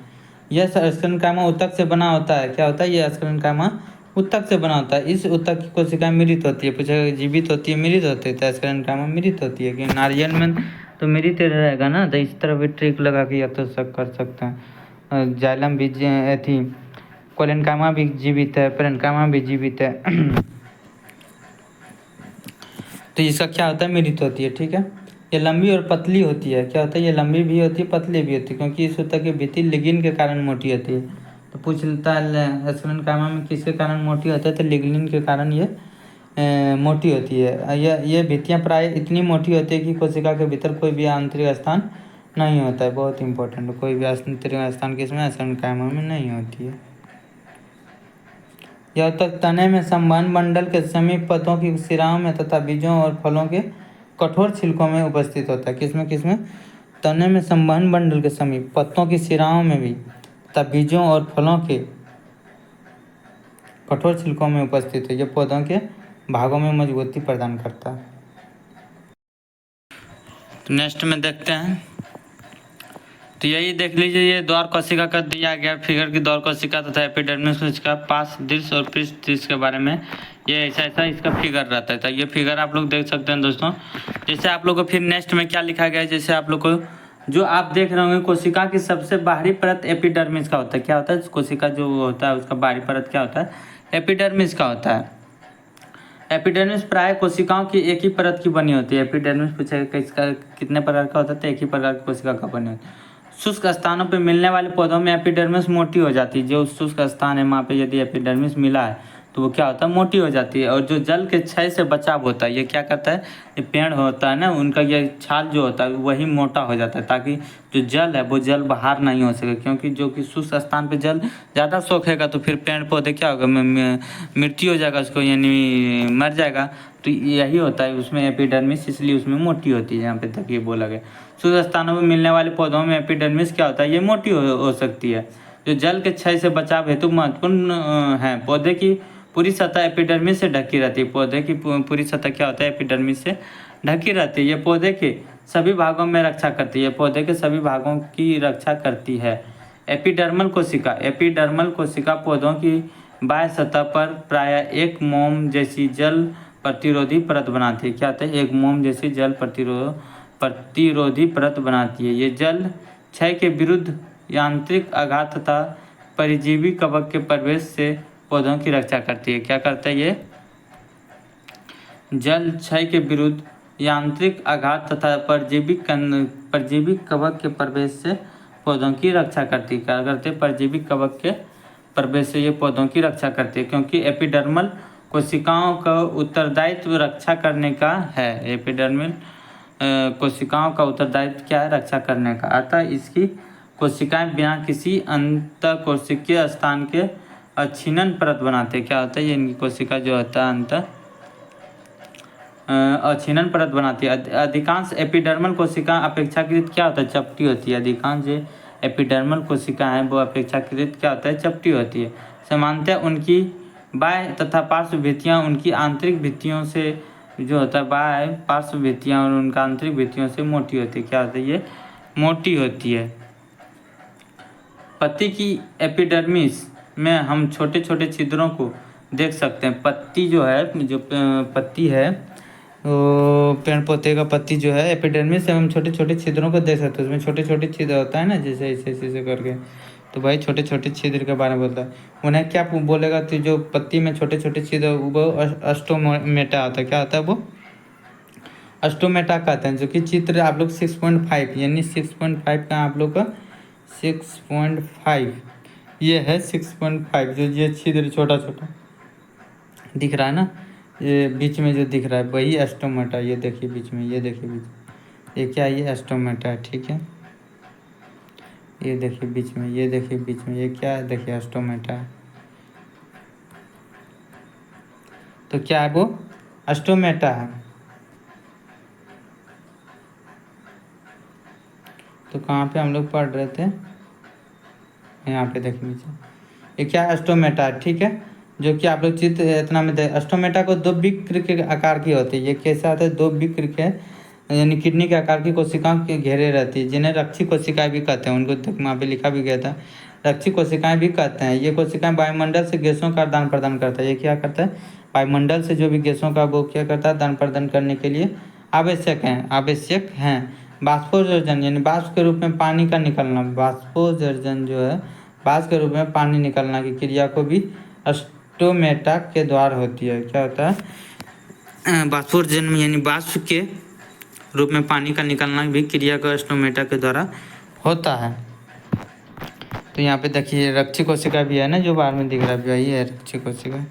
यह एस्केलेन्काइमा ऊतक से बना होता है। क्या होता है, ये एस्केलेन्काइमा ऊतक से बना होता है। इस ऊतक की कोशिकाएं मृत होती है। पूछेगा जीवित होती है, मृत होती है, तो एस्केलेन्काइमा मृत होती है। कि नारियल में तो मृत रहेगा ना, तो इस तरह भी ट्रिक लगा के या तो कर सकते हैं। जाइलम भी थी, कोलेन्काइमा भी जीवित है, पेरेन्काइमा भी जीवित है। तो इसका क्या होता है, मृत होती है। ठीक है, ये लंबी और पतली होती है। क्या होता है, ये लंबी भी होती है, पतली भी होती है, क्योंकि इस ऊतक की भित्ति लिग्निन के कारण मोटी होती है। तो पूछ लेता है स्क्लेरेंकाइमा में किसके कारण मोटी होता है, तो लिग्निन के कारण ये मोटी होती है। ये भित्तियाँ प्राय इतनी मोटी होती है कि कोशिका के भीतर कोई भी आंतरिक स्थान नहीं होता है। बहुत इंपॉर्टेंट है, कोई भी आंतरिक स्थान किसमें, स्क्लेरेंकाइमा में नहीं होती है। यह तक तने में संवहन मंडल के समीप पत्तों की शिराओं में तथा बीजों और फलों के कठोर छिलकों में उपस्थित होता है। किसमें तने में संवहन मंडल के समीप, पत्तों की शिराओं में भी तथा बीजों और फलों के कठोर छिलकों में उपस्थित है। ये पौधों के भागों में मजबूती प्रदान करता है। तो नेक्स्ट में देखते हैं, तो यही देख लीजिए, ये द्वार कोशिका का दिया गया फिगर की द्वार कोशिका तथा एपिडर्मिस कोशिका पास दृश्य और पृष्ठ दृश्य के बारे में ये ऐसा इसका फिगर रहता है। तो ये फिगर आप लोग देख सकते हैं दोस्तों। जैसे आप लोग को फिर नेक्स्ट में क्या लिखा गया है, जैसे आप लोग को जो आप देख रहे होंगे, कोशिका की सबसे बाहरी परत एपिडर्मिस का होता है। क्या होता है, कोशिका जो होता है उसका बाहरी परत क्या होता है, एपिडर्मिस का होता है। एपिडर्मिस प्राय कोशिकाओं की एक ही परत की बनी होती है। एपिडर्मिस पूछेगा किसका कितने प्रकार का होता है, तो एक ही प्रकार की कोशिका का बनी होती है। शुष्क स्थानों पर मिलने वाले पौधों में एपिडर्मिस मोटी हो जाती है। जो शुष्क स्थान है वहाँ पे यदि एपिडर्मिस मिला है तो वो क्या होता है, मोटी हो जाती है। और जो जल के क्षय से बचाव होता है, ये क्या करता है, ये पेड़ होता है ना, उनका ये छाल जो होता है वही मोटा हो जाता है, ताकि जो जल है वो जल बाहर नहीं हो सके। क्योंकि जो कि शुष्क स्थान पे जल ज़्यादा सोखेगा तो फिर पेड़ पौधे क्या होगा, मृत्यु हो जाएगा उसको, यानी मर जाएगा। तो यही होता है उसमें एपिडर्मिस, इसलिए उसमें मोटी होती है। यहाँ पे तक ये बोला गया। शुष्क स्थानों में मिलने वाले पौधों में एपिडर्मिस क्या होता है, ये मोटी हो सकती है। जो जल के क्षय से बचाव हेतु महत्वपूर्ण है। पौधे की पूरी सतह एपिडर्मिस से ढकी रहती है। पौधे की पूरी सतह क्या होता है, एपिडर्मिस से ढकी रहती है। ये पौधे के सभी भागों में रक्षा करती है। पौधे के सभी भागों की रक्षा करती है। एपिडर्मल कोशिका पौधों की बाह्य सतह पर प्राय एक मोम जैसी जल प्रतिरोधी परत बनाती है। क्या होता है, एक मोम जैसी जल प्रतिरोधी परत बनाती है। ये जल क्षय के विरुद्ध यांत्रिक आघात तथा परजीवी कवक के प्रवेश से पौधों की रक्षा करती है। क्या करता है, ये जल क्षय के विरुद्ध यांत्रिक आघात तथा परजीवी कवक के प्रवेश से पौधों की रक्षा करती है। क्या करते हैं, परजीवी कवक के प्रवेश से ये पौधों की रक्षा करती है। क्योंकि एपिडर्मल कोशिकाओं का उत्तरदायित्व रक्षा करने का है। एपिडर्मल कोशिकाओं का उत्तरदायित्व क्या है, रक्षा करने का। अतः इसकी कोशिकाएं बिना किसी अंतःकोशिकीय स्थान के अछिनन परत बनाते हैं। क्या होता है, ये इनकी कोशिका जो होता है अंत अछिनन परत बनाती है। अधिकांश एपिडर्मल कोशिका अपेक्षाकृत क्या होता है, चपटी होती है। अधिकांश जो एपिडर्मल कोशिका है वो अपेक्षाकृत क्या होता है, चपटी होती है। सामान्यतः उनकी बाह्य तथा पार्श्व भित्तियाँ उनकी आंतरिक भित्तियों से जो होता है, बाह्य पार्श्व भित्तियाँ और उनका आंतरिक भित्तियों से मोटी होती है। क्या होता है, ये मोटी होती है। पत्ती की एपिडर्मिस में हम छोटे छोटे छिद्रों को देख सकते हैं। पत्ती जो है, जो पत्ती है, वो पेड़ पौधे का पत्ती जो है, एपिडर्मिस से हम छोटे छोटे छिद्रों को देख सकते हैं। उसमें छोटे छोटे छिद्र होता है ना, जैसे ऐसे करके। तो भाई छोटे छोटे छिद्र के बारे में बोलता है। उन्हें क्या बोलेगा, तो जो पत्ती में छोटे छोटे छिद्र वो अस्टोमेटा होता है। क्या होता है, वो अस्टोमेटा कहते हैं। जो कि चित्र आप लोग 6.5 यानी 6.5 का आप लोग का 6.5 ये है 6.5 जो ये छिद्र छोटा छोटा दिख रहा है ना, ये बीच में जो दिख रहा है वही एस्टोमेटा। ये देखिए बीच में, ये देखिए बीच, ये क्या, ये एस्टोमेटा है, ठीक है। ये देखिए बीच में, ये देखिए बीच में, ये क्या है, देखिए एस्टोमेटा है। तो क्या है, वो एस्टोमेटा है। तो कहाँ पे हम लोग पढ़ रहे थे, यहाँ पे देख लीजिए, ये क्या एस्टोमेटा है, ठीक है। जो कि आप लोग चित्र इतना में एस्टोमेटा को दो विक्र के आकार की होती है। ये कैसे आता है, दो विक्र के यानी किडनी के आकार की कोशिकाओं के घेरे रहती है, जिन्हें रक्षी कोशिकाएं भी कहते हैं। उनको तक वहाँ पे लिखा भी गया था, रक्षी कोशिकाएं भी कहते हैं। ये कोशिकाएं वायुमंडल से गैसों का आदान प्रदान करता है। ये क्या करता है, वायुमंडल से जो भी गैसों का वो क्या करता है, आदान प्रदान करने के लिए आवश्यक हैं। बाष्पोत्सर्जन यानी बाष्प के रूप में पानी का निकलना, बाष्पोत्सर्जन जो है बाष्प के रूप में पानी निकलना की क्रिया को भी एस्टोमेटा के द्वारा होती है। क्या होता है, बाष्पोत्सर्जन यानी बाष्प के रूप में पानी का निकलना भी क्रिया को एस्टोमेटा के द्वारा होता है। तो तो यहाँ पे देखिए रक्षी कोशिका भी है ना, जो बाहर में दिख रहा है, वही है रक्षी कोशिका।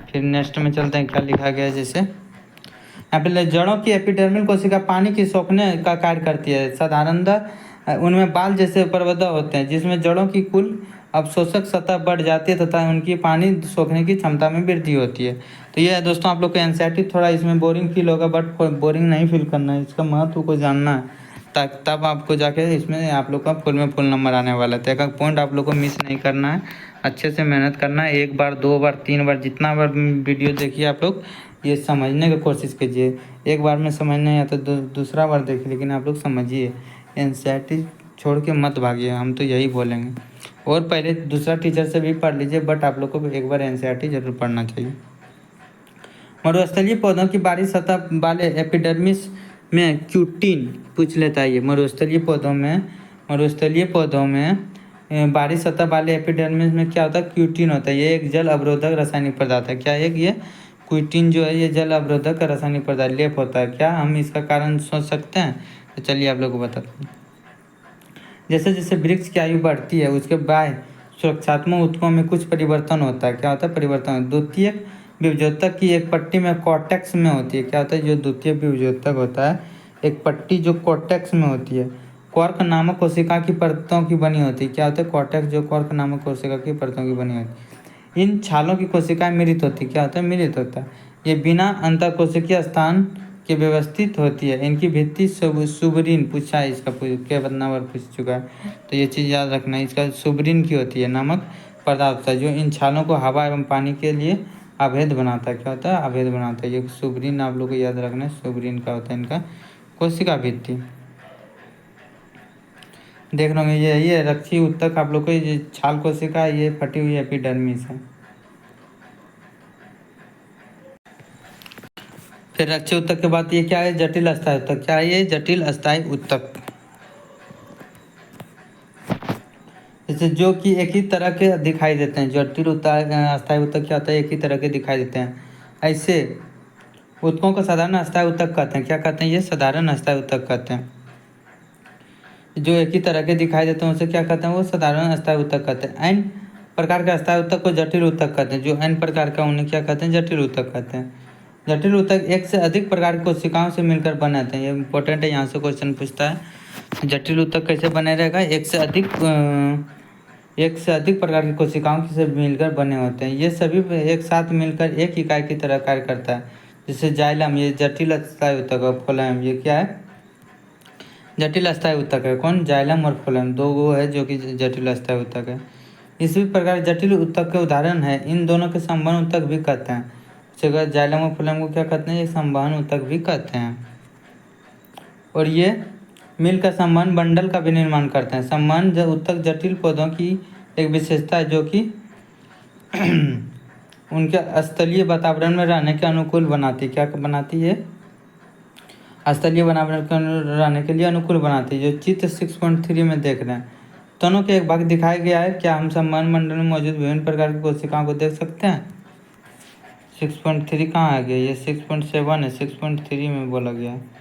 फिर नेक्स्ट में चलते हैं, क्या लिखा गया है। जैसे यहाँ पे जड़ों की एपिडर्मल कोशिका पानी की सोखने का कार्य करती है। साधारणतः उनमें बाल जैसे प्रबद्ध होते हैं, जिसमें जड़ों की कुल अवशोषक सतह बढ़ जाती है तथा उनकी पानी सोखने की क्षमता में वृद्धि होती है। तो ये है दोस्तों, आप लोग को एनसीईआरटी थोड़ा इसमें बोरिंग फील होगा, बट बोरिंग नहीं फील करना है, इसका महत्व को जानना है, तब आपको जाके इसमें आप लोग का फुल में फुल नंबर आने वाला है। तो एक पॉइंट आप लोग को मिस नहीं करना है, अच्छे से मेहनत करना है। 1 बार 2 बार 3 बार जितना बार वीडियो देखिए आप लोग ये समझने की कोशिश कीजिए। एक बार में समझ नहीं आता तो दूसरा बार देखिए, लेकिन आप लोग समझिए, एनसीईआरटी छोड़ के मत भागिए, हम तो यही बोलेंगे। और पहले दूसरा टीचर से भी पढ़ लीजिए, बट आप लोग को एक बार एनसीईआरटी जरूर पढ़ना चाहिए। मरुस्थलीय पौधों की बाहरी सतह वाले एपिडर्मिस में क्यूटिन पूछ लेता है। ये मरुस्थलीय पौधों में बाहरी सतह वाले एपिडर्मिस में क्या होता है, क्यूटिन होता है। ये एक जल अवरोधक रासायनिक पदार्थ है। क्या है ये क्यूटिन जो है, ये जल अवरोधक रासायनिक पदार्थ लेप होता है। क्या हम इसका कारण सोच सकते हैं? तो चलिए आप लोग को बताते हैं। जैसे जैसे वृक्ष की आयु बढ़ती है, उसके बाह्य सुरक्षात्मक ऊतकों में कुछ परिवर्तन होता है। क्या होता है परिवर्तन? द्वितीयक विभजोतक की एक पट्टी में कॉर्टेक्स में होती है। क्या होता है? जो द्वितीय विभजोतक होता है, एक पट्टी जो कॉर्टेक्स में होती है, क्वार्क नामक कोशिका की परतों की बनी होती है। क्या होता है? कॉर्टेक्स जो क्वार्क नामक कोशिका की परतों की बनी होती है। इन छालों की कोशिकाएं मिलित होती है। क्या होता है? मिलित होता है। ये बिना अंतःकोशिकीय स्थान के व्यवस्थित होती है। इनकी भित्ति सुबरीन पूछा है, इसका क्या बदना बार पूछ चुका है, तो ये चीज़ याद रखना है। इसका सुबरीन की होती है, नामक पदार्थ होता है जो इन छालों को हवा एवं पानी के लिए अभेद बनाता है। क्या होता है? अभेद बनाता है। ये सुबरीन आप लोग को याद रखना है, सुबरीन का होता है इनका कोशिका भित्ति। देख रहे होंगे ये रक्षी ऊतक आप लोग को, ये छाल कोशिका, ये फटी हुई एपिडर्मिस है। फिर रक्षी ऊतक के बाद ये क्या है? जटिल अस्थायी ऊतक। क्या है ये? जटिल अस्थायी ऊतक। जैसे जो कि एक ही तरह के दिखाई देते हैं। जटिल अस्थायी ऊतक क्या होता है? एक ही तरह के दिखाई देते हैं। ऐसे ऊतकों को साधारण अस्थायी ऊतक कहते हैं। क्या कहते हैं? ये साधारण अस्थायी ऊतक कहते हैं। जो एक ही तरह के दिखाई देते हैं उसे क्या कहते हैं? वो साधारण अस्थायी ऊतक कहते हैं। एन प्रकार के अस्थायी ऊतक को जटिल ऊतक कहते हैं। जो एन प्रकार का उन्हें क्या कहते हैं? जटिल ऊतक कहते हैं। जटिल ऊतक एक से अधिक प्रकार की कोशिकाओं से मिलकर बने होते हैं। ये इंपॉर्टेंट है, यहाँ से क्वेश्चन पूछता है। जटिल ऊतक कैसे बने रहेगा? एक से अधिक प्रकार की कोशिकाओं से मिलकर बने होते हैं। ये सभी एक साथ मिलकर एक इकाई की तरह कार्य करता है। जैसे जाइलम, ये जटिल अस्थायी ऊतक है। फोलम, ये क्या है? जटिल अस्थायी ऊतक है। कौन? जाइलम और फोलम, दो वो है जो कि जटिल अस्थायी ऊतक है। इसी प्रकार जटिल ऊतक के उदाहरण है, इन दोनों के संवहन ऊतक भी कहते हैं। जगह जाइलम और फोलम को क्या कहते हैं? ये संवहन ऊतक भी कहते हैं। और ये मिलकर संवहन बंडल का भी निर्माण करते हैं। संवहन ऊतक जटिल पौधों की एक विशेषता है, जो कि उनके स्थलीय वातावरण में रहने के अनुकूल बनाती है। क्या बनाती है? स्थलीय वातावरण में रहने के लिए अनुकूल बनाती है। जो चित्र 6.3 में देख रहे हैं, दोनों के एक भाग दिखाया गया है। क्या हम संवहन मंडल में मौजूद विभिन्न प्रकार की कोशिकाओं को देख सकते हैं? 6.3 कहाँ आ गया? ये 6.7 है, 6.3 में बोला गया है।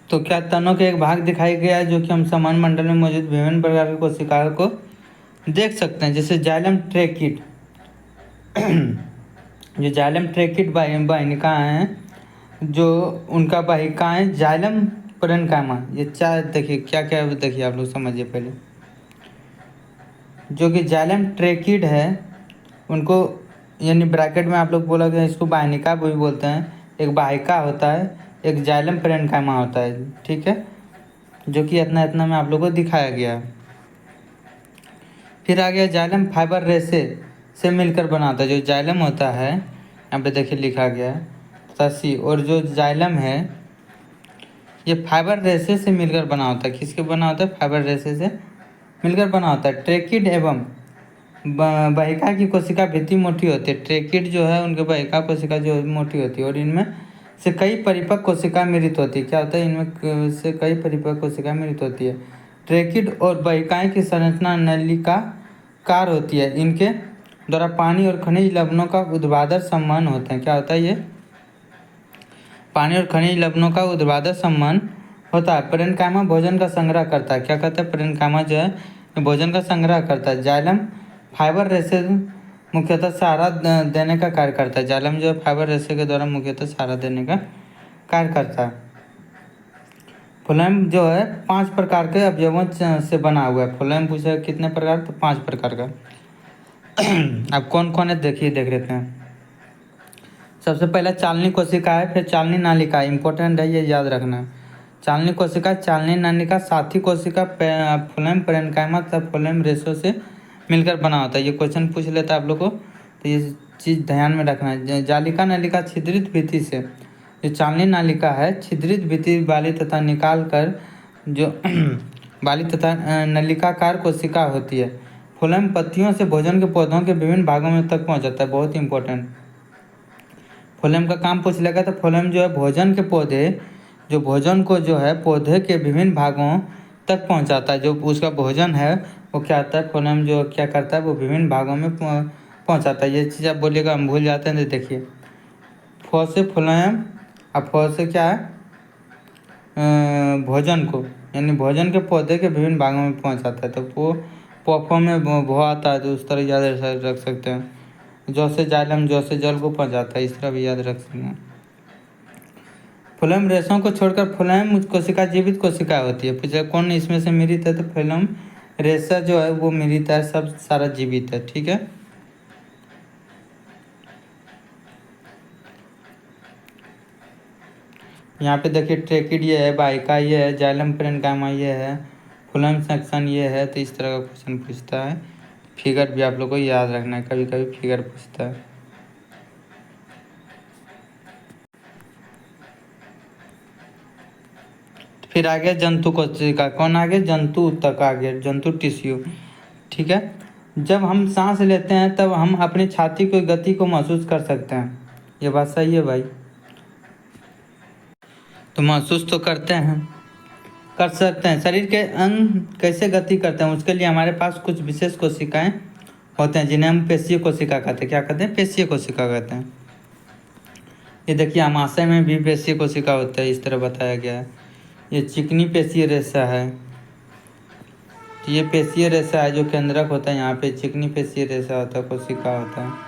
तो क्या तनों के एक भाग दिखाई गया है, जो कि हम संवहन मंडल में मौजूद विभिन्न प्रकार की कोशिकाओं को देख सकते हैं। जैसे जाइलम ट्रेकिड जो जाइलम ट्रेकिड वाहिनिकाएं हैं, जो उनका वाहिकाएं जाइलम पैरेन्काइमा, ये चार देखिए क्या क्या देखिए आप लोग समझिए पहले। जो कि जाइलम ट्रेकिड है उनको, यानी ब्रैकेट में आप लोग बोला गया, इसको वाहिनिका भी बोलते हैं। एक वाहिका होता है, एक जाइलम पैरेन्काइमा होता है, ठीक है, जो कि इतना इतना में आप लोग को दिखाया गया है। फिर आ गया जाइलम फाइबर रेसे से मिलकर बना होता है। जो जाइलम होता है, यहाँ पे देखिए लिखा गया है तसी, और जो जाइलम है ये फाइबर रेसे से मिलकर बना होता है। किसके बना होता है? फाइबर रेसे से मिलकर बना होता है। ट्रेकिड एवं वाहिका की कोशिका भित्ति मोटी होती है। ट्रेकिड जो है उनके वाहिका कोशिका जो मोटी होती है, और इनमें से कई परिपक्व कोशिका मिलित होती है। क्या होता है? इनमें से कई परिपक्व कोशिका मिलित होती है। ट्रेकिड और वाहिकाएं की संरचना नलिकाकार होती है। इनके द्वारा पानी और खनिज लवणों का ऊर्ध्वाधर संवहन होते हैं। क्या होता है? ये पानी और खनिज लवणों का ऊर्ध्वाधर संवहन होता है। पेरेन्काइमा भोजन का संग्रह करता है। क्या कहता है? पेरेन्काइमा जो है भोजन का संग्रह करता है। जाइलम फाइबर रेशे मुख्यतः सहारा देने का कार्य करता है। जाइलम जो है फाइबर रेशे के द्वारा मुख्यतः सहारा देने का कार्य करता है। फ्लोएम जो है 5 प्रकार के अवयवों से बना हुआ है। फ्लोएम पूछा कितने प्रकार? तो 5 प्रकार का। अब कौन कौन है देखिए, देख लेते हैं। सबसे पहले चालनी कोशिका है, फिर चालनी नालिका, इंपॉर्टेंट है ये याद रखना। चालनी कोशिका, चालनी नालिका, साथी कोशिका, फ्लोएम पेरेन्काइमा तथा फ्लोएम रेशो से मिलकर बना होता है। ये क्वेश्चन पूछ लेता है आप लोग को, तो ये चीज़ ध्यान में रखना है। जालिका नलिका छिद्रित भित्ति से, जो चालनी नालिका है छिद्रित भित्ति वाली तथा निकाल कर जो वाली तथा नलिकाकार कोशिका होती है। फ्लोएम पत्तियों से भोजन के पौधों के विभिन्न भागों में तक पहुँचाता है। बहुत इंपॉर्टेंट फ्लोएम का काम पूछ लेगा। तो फ्लोएम जो है भोजन के पौधे, जो भोजन को जो है पौधे के विभिन्न भागों तक पहुंचाता है। जो उसका भोजन है वो क्या आता है, फ्लोएम जो क्या करता है वो विभिन्न भागों में पहुंचाता है। ये चीज़ आप बोलिएगा हम भूल जाते हैं। तो देखिए फ से फ्लोएम, अब फ से क्या है भोजन को, यानी भोजन के पौधे के विभिन्न भागों में पहुंचाता है। तो वो पॉफो में भो आता है, तो उस तरह याद रख सकते हैं। जौ से जाइलम, जौ से जल को पहुंचाता है, इस तरह भी याद रख सकते हैं। फ्लोएम रेशों को छोड़कर फ्लोएम कोशिका जीवित कोशिका होती है। पूछा कौन इसमें से मृत है? तो फ्लोएम रेशा जो है वो मृत है, सब सारा जीवित है। ठीक है। यहाँ पे देखिए ट्रेकिड ये है, बाइका ये है, जाइलम पेरेन्काइमा ये है, फ्लोएम सेक्शन ये है। तो इस तरह का क्वेश्चन पूछता है। फिगर भी आप लोग को याद रखना है, कभी कभी फिगर पूछता है। फिर आगे जंतु कोशिका, कौन आगे? जंतु ऊतक आगे, जंतु टिश्यू। ठीक है। जब हम सांस लेते हैं तब हम अपनी छाती की गति को महसूस कर सकते हैं। ये बात सही है भाई? तो महसूस तो करते हैं, कर सकते हैं। शरीर के अंग कैसे गति करते हैं उसके लिए हमारे पास कुछ विशेष कोशिकाएं होते हैं जिन्हें हम पेशीय कोशिका कहते हैं। क्या कहते हैं? पेशीय कोशिका कहते हैं। ये देखिए आमाशय में भी पेशीय कोशिका होता है, इस तरह बताया गया है। ये चिकनी पेशीय रेशा है। तो ये पेशीय रेशा है जो केंद्रक होता है। यहाँ पे चिकनी पेशीय रेशा होता है, कोशिका होता है।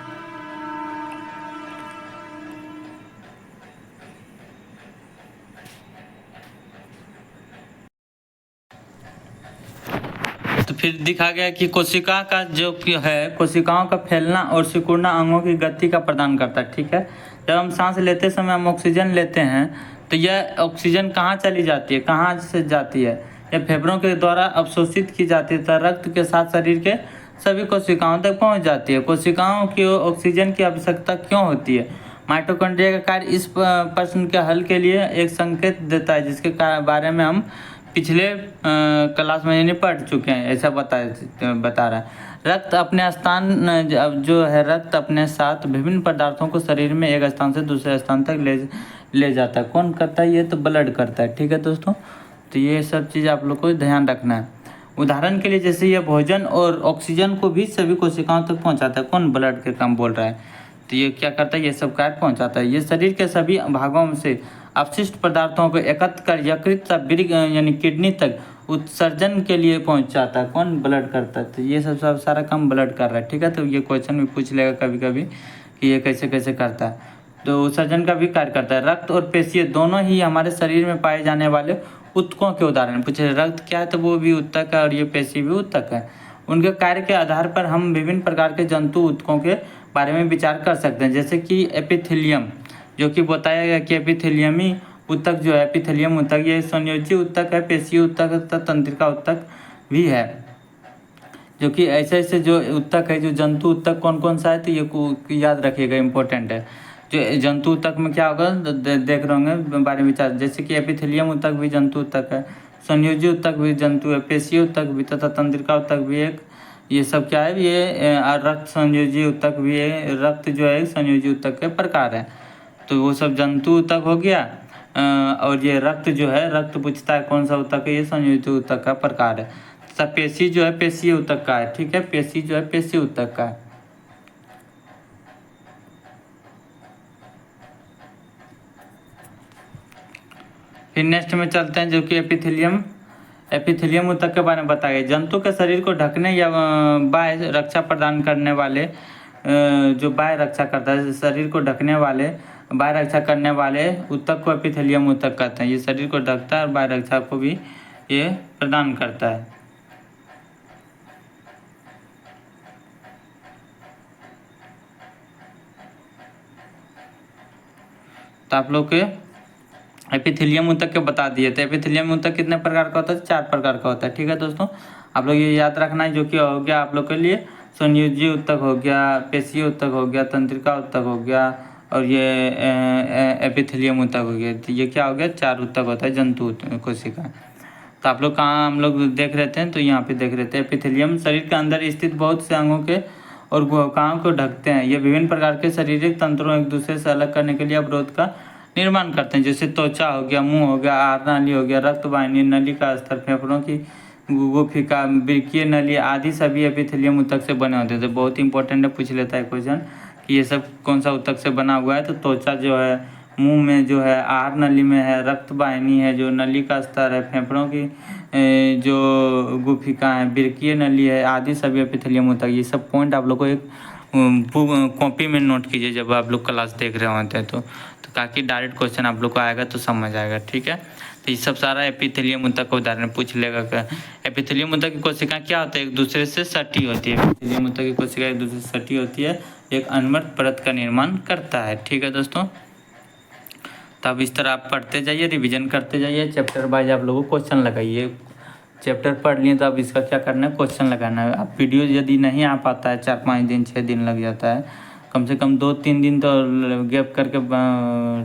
तो फिर दिखा गया कि कोशिका का जो है, कोशिकाओं का फैलना और सिकुड़ना अंगों की गति का प्रदान करता है। ठीक है। जब हम सांस लेते समय हम ऑक्सीजन लेते हैं तो यह ऑक्सीजन कहाँ चली जाती है, कहाँ से जाती है? यह फेफड़ों के द्वारा अवशोषित की जाती है तथा रक्त के साथ शरीर के सभी कोशिकाओं तक पहुँच जाती है। कोशिकाओं की ऑक्सीजन की आवश्यकता क्यों होती है? माइटोकॉन्ड्रिया का कार्य इस प्रश्न के हल के लिए एक संकेत देता है, जिसके बारे में हम पिछले क्लास में यानी पढ़ चुके हैं। ऐसा बता रहा है। रक्त अपने स्थान जो है, रक्त अपने साथ विभिन्न पदार्थों को शरीर में एक स्थान से दूसरे स्थान तक ले जाता है। कौन करता है? ये तो ब्लड करता है। ठीक है दोस्तों, तो ये सब चीज़ आप लोग को ध्यान रखना है। उदाहरण के लिए जैसे ये भोजन और ऑक्सीजन को भी सभी कोशिकाओं तक पहुंचाता है। कौन? ब्लड के काम बोल रहा है। तो ये क्या करता है? ये सब कार्य पहुंचाता है। ये शरीर के सभी भागों से अपशिष्ट पदार्थों को एकत्र कर यकृत यानी किडनी तक उत्सर्जन के लिए पहुंचाता है। कौन? ब्लड करता है। तो ये सब सारा काम ब्लड कर रहा है। ठीक है। तो ये क्वेश्चन भी पूछ लेगा कभी कभी कि ये कैसे कैसे करता है। तो उत्सर्जन का भी कार्य करता है। रक्त और पेशीय दोनों ही हमारे शरीर में पाए जाने वाले ऊतकों के उदाहरण। पूछे रक्त क्या है? तो वो भी ऊतक है और ये पेशी भी ऊतक है। उनके कार्य के आधार पर हम विभिन्न प्रकार के जंतु ऊतकों के बारे में विचार कर सकते हैं। जैसे कि एपिथेलियम, जो कि बताया गया कि एपिथेलियमी ऊतक जो है, एपिथेलियम ऊतक ये संयोजी ऊतक है, पेशीय ऊतक तथा तंत्रिका ऊतक भी है। जो कि ऐसे ऐसे जो ऊतक है, जो जंतु ऊतक कौन कौन सा है, तो ये याद रखिएगा, इंपॉर्टेंट है। जो जंतु ऊतक में क्या होगा देख रहे होंगे बारे में विचार। जैसे कि एपिथेलियम ऊतक भी जंतु ऊतक है, संयोजी ऊतक भी जंतु है, पेशीय ऊतक भी तथा तंत्रिका ऊतक भी एक। ये सब क्या है? ये रक्त संयोजी ऊतक भी है। रक्त जो है संयोजी ऊतक के प्रकार है। तो वो सब जंतु ऊतक हो गया। और ये रक्त जो है, रक्त पूछता है कौन सा ऊतक है, ये संयोजी ऊतक का प्रकार है। तथा पेशी जो है पेशीय ऊतक का है। ठीक है। पेशी जो है पेशीय ऊतक का है। फिर नेक्स्ट में चलते हैं जो कि एपिथेलियम ऊतक के बारे में बताया गया। जंतु के शरीर को ढकने या बाह्य रक्षा प्रदान करने वाले जो बाह्य रक्षा करता है, शरीर को ढकने वाले बाह्य रक्षा करने वाले ऊतक को एपिथेलियम ऊतक कहते हैं। ये शरीर को ढकता है और बाह्य रक्षा को भी ये प्रदान करता है। तो आप लोग के एपिथेलियम ऊतक के बता दिए। तो एपिथेलियम ऊतक कितने प्रकार का होता है? 4 प्रकार का होता है। ठीक है दोस्तों, आप लोग ये याद रखना है, जो कि हो गया आप लोग के लिए संयोजी ऊतक हो गया, पेशीय ऊतक हो गया, तंत्रिका ऊतक हो गया, और ये एपिथेलियम ऊतक हो गया। तो ये क्या हो गया? 4 ऊतक होता है जंतु कोशिका। तो आप लोग कहाँ हम लोग देख रहे थे? तो यहाँ पे देख रहे थे एपिथेलियम शरीर के अंदर स्थित बहुत से अंगों के और गुहाओं को ढकते हैं। ये विभिन्न प्रकार के शारीरिक तंत्रों एक दूसरे से अलग करने के लिए अवरोध का निर्माण करते हैं, जैसे त्वचा हो गया, मुंह हो गया, आहार नाली हो गया, रक्त वाहिनी, नली का स्तर, फेफड़ों की गुफिका, वृक्कीय नली आदि सभी एपिथेलियम ऊतक से बने होते हैं। तो बहुत इंपॉर्टेंट है, पूछ लेता है क्वेश्चन कि ये सब कौन सा ऊतक से बना हुआ है। तो त्वचा जो है, मुंह में जो है, आहार नली में है, रक्त वाहिनी है, जो नली का स्तर है, फेफड़ों की जो गुफिका है, वृक्कीय नली है, आदि सभी एपिथेलियम ऊतक। ये सब पॉइंट आप लोग को एक कॉपी में नोट कीजिए जब आप लोग क्लास देख रहे होते हैं, तो ताकि डायरेक्ट क्वेश्चन आप लोग को आएगा तो समझ आएगा। ठीक है, तो ये सब सारा एपिथेलियम ऊतक का उदाहरण पूछ लेगा। एपिथेलियम ऊतक की कोशिका क्या होता है? एक दूसरे से सटी होती है। एपिथेलियम ऊतक की कोशिका एक दूसरे से सटी होती है, एक अनवरत परत का निर्माण करता है। ठीक है दोस्तों, तब इस तरह आप पढ़ते जाइए, रिवीजन करते जाइए, चैप्टर वाइज आप लोगों को क्वेश्चन लगाइए। चैप्टर पढ़ लिए तो अब इसका क्या करना है? क्वेश्चन लगाना है। अब वीडियो यदि नहीं आ पाता है, 4-5 दिन 6 दिन लग जाता है, कम से कम 2-3 दिन तो गैप करके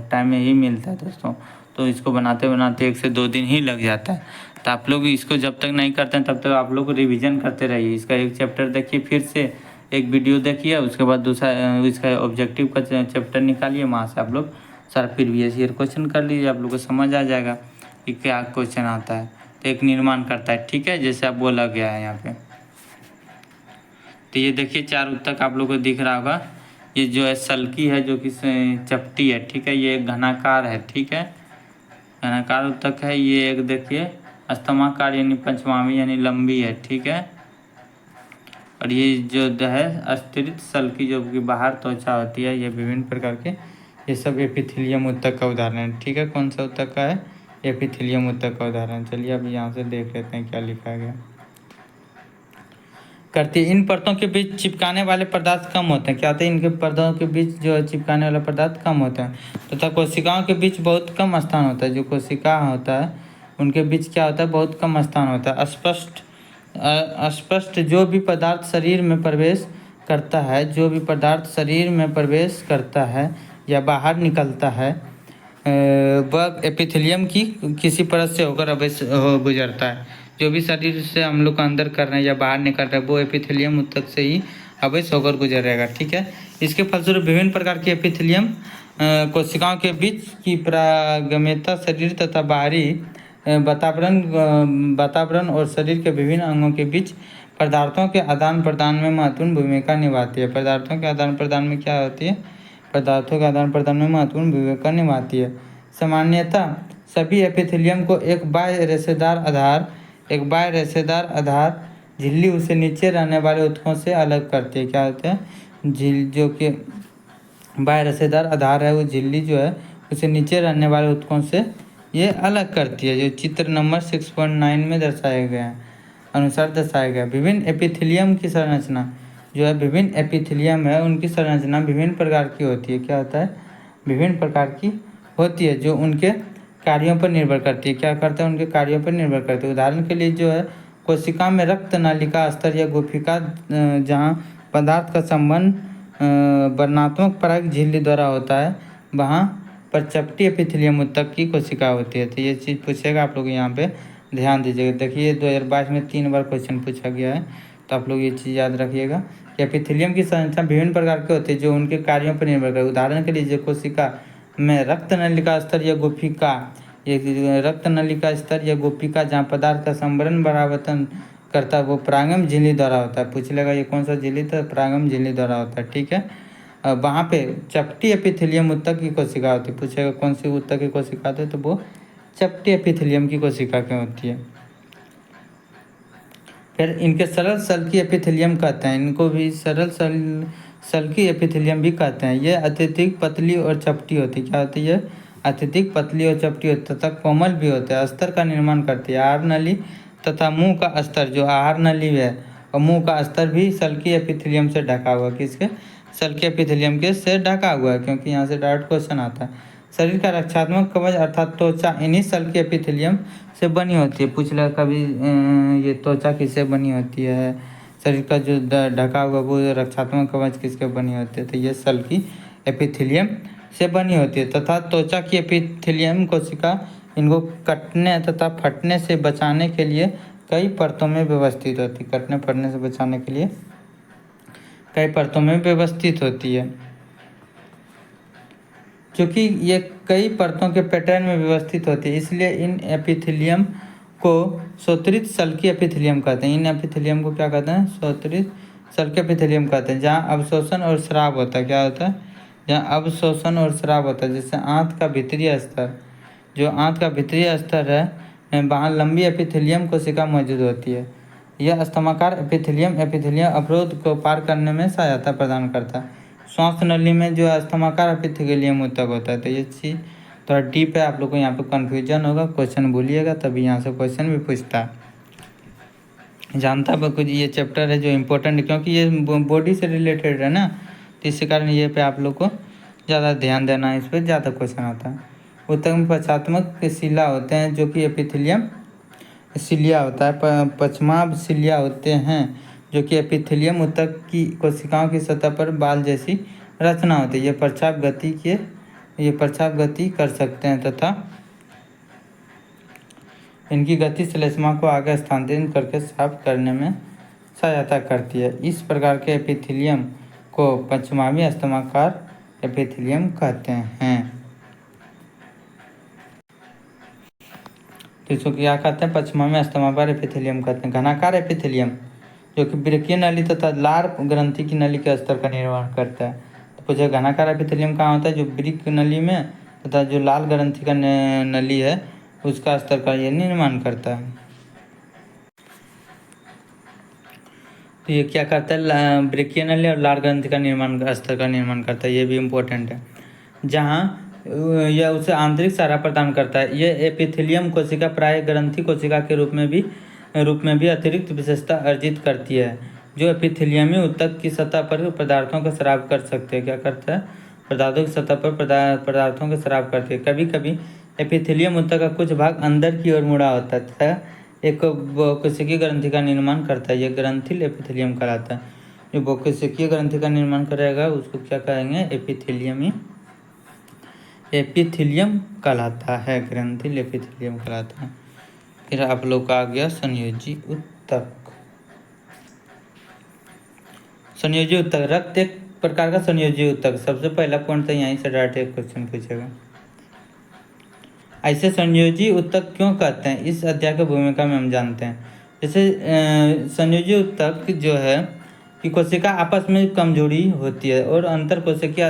टाइम में ही मिलता है दोस्तों। तो इसको बनाते बनाते 1 से 2 दिन ही लग जाता है। तो आप लोग इसको जब तक नहीं करते हैं तब तक आप लोग रिवीजन करते रहिए। इसका एक चैप्टर देखिए, फिर से एक वीडियो देखिए, उसके बाद दूसरा इसका ऑब्जेक्टिव का चैप्टर निकालिए, वहाँ से आप लोग सारा प्रीवियस ईयर क्वेश्चन कर लीजिए। आप लोग को समझ आ जाएगा कि क्या क्वेश्चन आता है, तो एक निर्माण करता है। ठीक है, जैसे आप बोला गया है यहाँ पे। तो ये देखिए 4 ऊतक आप लोग को दिख रहा होगा। ये जो है सल्की है, जो कि चपटी है। ठीक है, ये एक घनाकार है। ठीक है, घनाकार ऊतक है। ये एक देखिए अस्तमाकार यानी पंचमावी यानी लंबी है। ठीक है, और ये जो है अस्तिरित सल्की जो कि बाहर त्वचा होती है। ये विभिन्न प्रकार के ये सब एपिथेलियम ऊतक का उदाहरण है। ठीक है, कौन सा ऊतक का है? एपिथेलियम ऊतक का उदाहरण। चलिए अब यहाँ से देख लेते हैं क्या लिखा गया। करती इन परतों के बीच चिपकाने वाले पदार्थ कम होते हैं। क्या होते हैं? इनके परतों के बीच जो है चिपकाने वाले पदार्थ कम होते हैं, तथा कोशिकाओं के बीच बहुत कम स्थान होता है। जो कोशिका होता है उनके बीच क्या होता है? बहुत कम स्थान होता है। अस्पष्ट जो भी पदार्थ शरीर में प्रवेश करता है, जो भी पदार्थ शरीर में प्रवेश करता है या बाहर निकलता है, वह एपिथेलियम की किसी परत से होकर अवश्य गुजरता है। जो भी शरीर से हम लोग अंदर कर रहे हैं या बाहर निकल रहे हैं, वो एपिथेलियम ऊतक से ही अवश्य होकर गुजरेगा। ठीक है, इसके फलस्वरूप विभिन्न प्रकार के एपिथेलियम कोशिकाओं के बीच की पारगम्यता शरीर तथा बाहरी वातावरण और शरीर के विभिन्न अंगों के बीच पदार्थों के आदान प्रदान में महत्वपूर्ण भूमिका निभाती है। पदार्थों के आदान प्रदान में क्या होती है? पदार्थों के आदान प्रदान में महत्वपूर्ण भूमिका निभाती है। सामान्यतः सभी एपिथेलियम को एक बाह्य रेशेदार आधार झिल्ली उसे नीचे रहने वाले ऊतकों से अलग करती है। क्या होता है? झिल्ली जो कि बाह्य रेशेदार आधार है, वो झिल्ली जो है उसे नीचे रहने वाले ऊतकों से ये अलग करती है, जो चित्र नंबर 6.9 में दर्शाया गया है अनुसार दर्शाया गया। विभिन्न एपिथेलियम की संरचना जो है, विभिन्न एपिथेलियम है उनकी संरचना विभिन्न प्रकार की होती है। क्या होता है? विभिन्न प्रकार की होती है, जो उनके कार्यों पर निर्भर करती है। क्या करता है? उनके कार्यों पर निर्भर करती है। उदाहरण के लिए जो है कोशिका में रक्त नालिका स्तर या गुफिका, जहाँ पदार्थ का संबंध वर्णात्मक पराग झिल्ली द्वारा होता है, वहाँ पर चपटी एपिथेलियम ऊतक की कोशिका होती है। तो ये चीज़ पूछेगा, आप लोग यहाँ पे ध्यान दीजिएगा। देखिए 2022 में 3 बार क्वेश्चन पूछा गया है, तो आप लोग ये चीज़ याद रखिएगा कि एपिथेलियम की संरचना विभिन्न प्रकार की होती है, जो उनके कार्यों पर निर्भर करती है। उदाहरण के लिए जो कोशिका में रक्त नलिका स्तर या गुफिका, ये रक्त नलिका स्तर या गुफिका जहाँ पदार्थ का संवरण परावर्तन करता है, वो परागम झिल्ली द्वारा होता है। पूछ लेगा ये कौन सा झिल्ली? तो परागम झिल्ली द्वारा होता है। ठीक है, वहाँ पे चपटी एपिथेलियम ऊतक की कोशिका होती है। पूछेगा कौन सी ऊतक की कोशिका होती है? तो वो चपटी एपिथेलियम की कोशिका की होती है। फिर इनके सरल सल्की एपिथेलियम कहते हैं, इनको भी सरल सल्की एपिथेलियम भी कहते हैं। ये अत्यधिक पतली और चपटी होती है। क्या होती है? अत्यधिक पतली और चपटी होती है तथा कोमल भी होते हैं। अस्तर का निर्माण करती है। आहार नली तथा मुंह का अस्तर, जो आहार नली है और मुंह का अस्तर भी सल्की एपिथेलियम से ढका हुआ है। किसके? सल्की एपिथेलियम के से ढका हुआ है, क्योंकि यहाँ से डायरेक्ट क्वेश्चन आता है। शरीर का रक्षात्मक कवच अर्थात त्वचा इन्हीं सल्की एपिथेलियम से बनी होती है। पूछ लिया कभी ये त्वचा किससे बनी होती है, शरीर का जो ढका हुआ वो रक्षात्मक कवच किसके बनी होती है, तो ये सल्की एपिथेलियम से बनी होती है। तथा त्वचा की एपिथेलियम कोशिका इनको कटने तथा फटने से बचाने के लिए कई परतों में व्यवस्थित होती है। कटने फटने से बचाने के लिए कई परतों में व्यवस्थित होती है। क्योंकि ये कई परतों के पैटर्न में व्यवस्थित होती है, इसलिए इन एपिथेलियम को स्वोत्तरित सल्की एपिथेलियम कहते हैं। इन एपिथेलियम को क्या कहते हैं? स्वोत्तरित सल्की एपिथेलियम कहते हैं। जहाँ अवशोषण और स्राव होता है। क्या होता है? जहाँ अवशोषण और स्राव होता है। जैसे आंत का भीतरी स्तर, जो आंत का भीतरी स्तर है, वहाँ लंबी एपिथेलियम कोशिका मौजूद होती है। यह स्तमाकार एपिथेलियम अवरोध को पार करने में सहायता प्रदान करता है। श्वास नली में जो स्तमाकार एपिथेलियम ऊतक होता है, तो ये चीज़ थोड़ा डीप है, आप लोग को यहाँ पे कन्फ्यूजन होगा, क्वेश्चन भूलिएगा, तभी यहाँ से क्वेश्चन भी पूछता है। जानता है कुछ ये चैप्टर है जो इम्पोर्टेंट है, क्योंकि ये बॉडी से रिलेटेड है ना, तो इसी कारण ये पे आप लोग को ज़्यादा ध्यान देना है, इस पर ज़्यादा क्वेश्चन आता है। ऊतक में पश्चात्मक शिला होते हैं, जो कि एपिथेलियम सिलिया होता है। पश्चाभ सिलिया होते हैं, जो कि एपिथेलियम ऊतक की कोशिकाओं की सतह पर बाल जैसी रचना होती है। ये प्रक्षाभ गति कर सकते हैं तथा इनकी गति श्लेष्मा को आगे स्थानांतरित करके साफ करने में सहायता करती है। इस प्रकार के एपिथेलियम को पश्चिमावी स्तमाकार एपिथेलियम कहते हैं। तो इसको क्या कहते हैं? पश्चिमावी स्तमाकार एपिथेलियम कहते हैं। घनाकार एपिथेलियम, जो कि वृक्कीय नली तथा लार ग्रंथि की नली के स्तर का निर्माण करता है। तो पूछे घनाकार एपिथेलियम कहाँ होता है? जो वृक्क नली में तथा जो लाल ग्रंथि का नली है उसका स्तर का ये निर्माण करता है। तो ये क्या करता है? वृक्कीय नली और लाल ग्रंथि का निर्माण स्तर का निर्माण करता है, ये भी इम्पोर्टेंट है। जहाँ यह उसे आंतरिक सहारा प्रदान करता है। यह एपिथेलियम कोशिका प्राय ग्रंथि कोशिका के रूप में भी अतिरिक्त विशेषता अर्जित करती है, जो एपिथेलियमी ऊतक की सतह पर पदार्थों का स्राव कर सकते हैं। क्या करता है? पदार्थों की सतह पर पदार्थों का स्राव करती है। कभी कभी एपिथेलियम ऊतक का कुछ भाग अंदर की ओर मुड़ा होता है तथा एक कोशिकीय ग्रंथि का निर्माण करता है। यह ग्रंथिल एपिथेलियम कहलाता है। जो कोशिकीय ग्रंथि का निर्माण करेगा उसको क्या कहेंगे? एपिथेलियम कहलाता है, ग्रंथिल एपिथेलियम कहलाता है। फिर आप लोग का आ गया संयोजी ऊतक। संयोजी ऊतक रक्त एक प्रकार का संयोजी ऊतक। सबसे पहला पॉइंट तो यहीं से डायरेक्ट एक क्वेश्चन पूछेगा। ऐसे संयोजी ऊतक क्यों कहते हैं, इस अध्याय की भूमिका में हम जानते हैं। जैसे संयोजी ऊतक जो है कि कोशिका आपस में कमजोरी होती है और अंतर कोशिकीय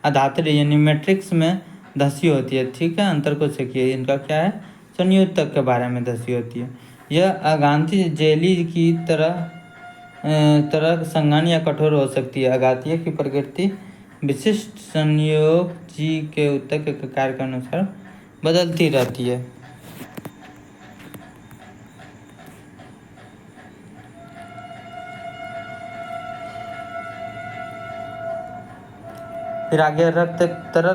आधात्री यानी मैट्रिक्स में धसी होती है। ठीक है, अंतर कोशिकीय इनका क्या है? संयोजी ऊतक के बारे में धसी होती है। यह अगांती जेली की तरह संघन या कठोर हो सकती है। अघातीय की प्रकृति विशिष्ट संयोजी के ऊतक के कार्य के अनुसार बदलती रहती है। फिर आगे रक्त तरल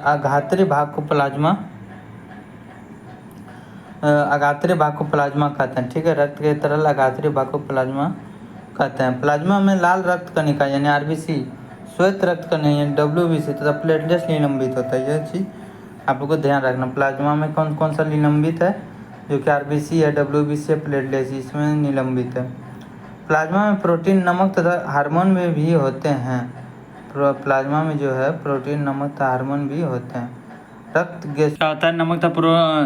अघात्री भाग को प्लाज्मा कहते हैं। ठीक है, रक्त के तरल अघात्री भाग को प्लाज्मा कहते हैं। प्लाज्मा में लाल रक्त कणिका यानी आरबीसी, श्वेत रक्त कणिका यानी डब्ल्यूबीसी तथा प्लेटलेट्स निलंबित होता है। यह चीज़ आप लोग को ध्यान रखना। प्लाज्मा में कौन कौन सा निलंबित है? जो कि आरबीसी है, डब्ल्यूबीसी है, प्लेटलेट्स इसमें निलंबित है। प्लाज्मा में प्रोटीन, नमक तथा हार्मोन में भी होते हैं। प्लाज्मा में जो है प्रोटीन, नमक तथा हार्मोन भी होते हैं। रक्त गैस क्या होता है? नमक तथा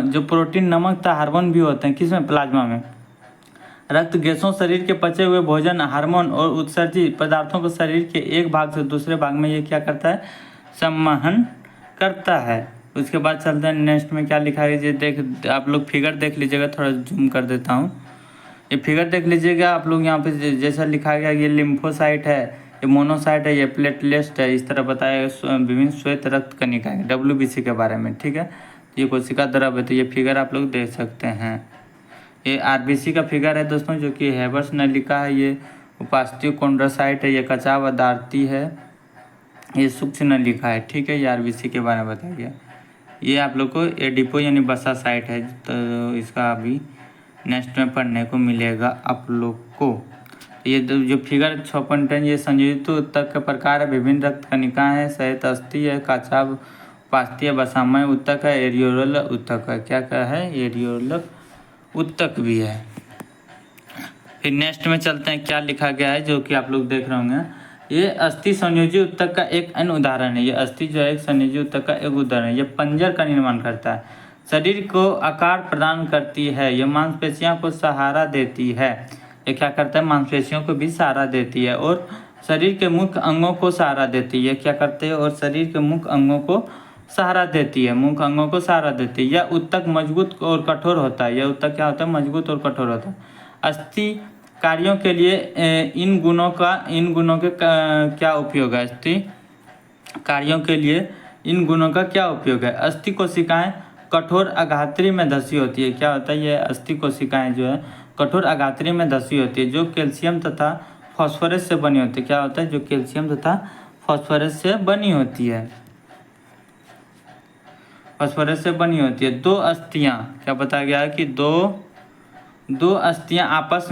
जो प्रोटीन, नमक तथा हार्मोन भी होते हैं। किसमें? प्लाज्मा में। रक्त गैसों, शरीर के पचे हुए भोजन, हार्मोन और उत्सर्जित पदार्थों को शरीर के एक भाग से दूसरे भाग में ये क्या करता है? संवहन करता है। उसके बाद चलते हैं नेक्स्ट में क्या लिखा है। ये देख आप लोग फिगर देख लीजिएगा, थोड़ा जूम कर देता हूँ। ये फिगर देख लीजिएगा आप लोग, यहाँ पे जैसा लिखा गया ये लिम्फोसाइट है, ये मोनोसाइट है, ये प्लेटलेट है, इस तरह बताया विभिन्न श्वेत रक्त कणिका है WBC के बारे में, ठीक है। ये कोशिका द्रव है, तो ये फिगर आप लोग देख सकते हैं। ये RBC का फिगर है दोस्तों, जो कि हेबर्स ने लिखा है। ये उपास्थि कोंड्रोसाइट है, ये कचाव अदार्ती है, ये सूक्ष्म ने लिखा है, ठीक है। ये RBC के बारे में बताया गया। ये आप लोग को एडिपो यानी वसा साइट है, तो इसका अभी नेक्स्ट में पढ़ने को मिलेगा आप लोग को। ये जो फिगर 6.10 ये संयोजित ऊतक के प्रकार है। विभिन्न रक्त कणिका है, सहित अस्थि है, कचाव उपास्थि है, वसामय ऊतक है, एरियोल ऊतक है। क्या है? एरियोल ऊतक भी है। फिर नेक्स्ट में चलते हैं, क्या लिखा गया है जो कि आप लोग देख रहे होंगे। ये अस्थि संयोजी ऊतक का एक अन्य उदाहरण है। ये अस्थि जो है एक संयोजी ऊतक का एक उदाहरण है। ये पंजर का निर्माण करता है, शरीर को आकार प्रदान करती है, यह मांसपेशियों को सहारा देती है। ये क्या करता है? मांसपेशियों को भी सहारा देती है और शरीर के मुख्य अंगों को सहारा देती है। क्या करते हैं? और शरीर के मुख्य अंगों को सहारा देती है, मुख्य अंगों को सहारा देती है। यह ऊतक मजबूत और कठोर होता है। यह ऊतक क्या होता है? मजबूत और कठोर होता है। अस्थि कार्यों के लिए इन गुणों के क्या उपयोग है? अस्थि कार्यों के लिए इन गुणों का क्या उपयोग है? अस्थि कोशिकाएं कठोर अगात्री में धसी होती है। क्या होता है? ये अस्थि कोशिकाएं जो है कठोर अगात्री में धसी होती है, जो कैल्शियम तथा फास्फोरस से बनी होती है। क्या होता है? जो कैल्शियम तथा फास्फोरस से बनी होती है, फास्फोरस से बनी होती है। दो अस्थियां, क्या बताया गया है कि दो अस्थियां आपस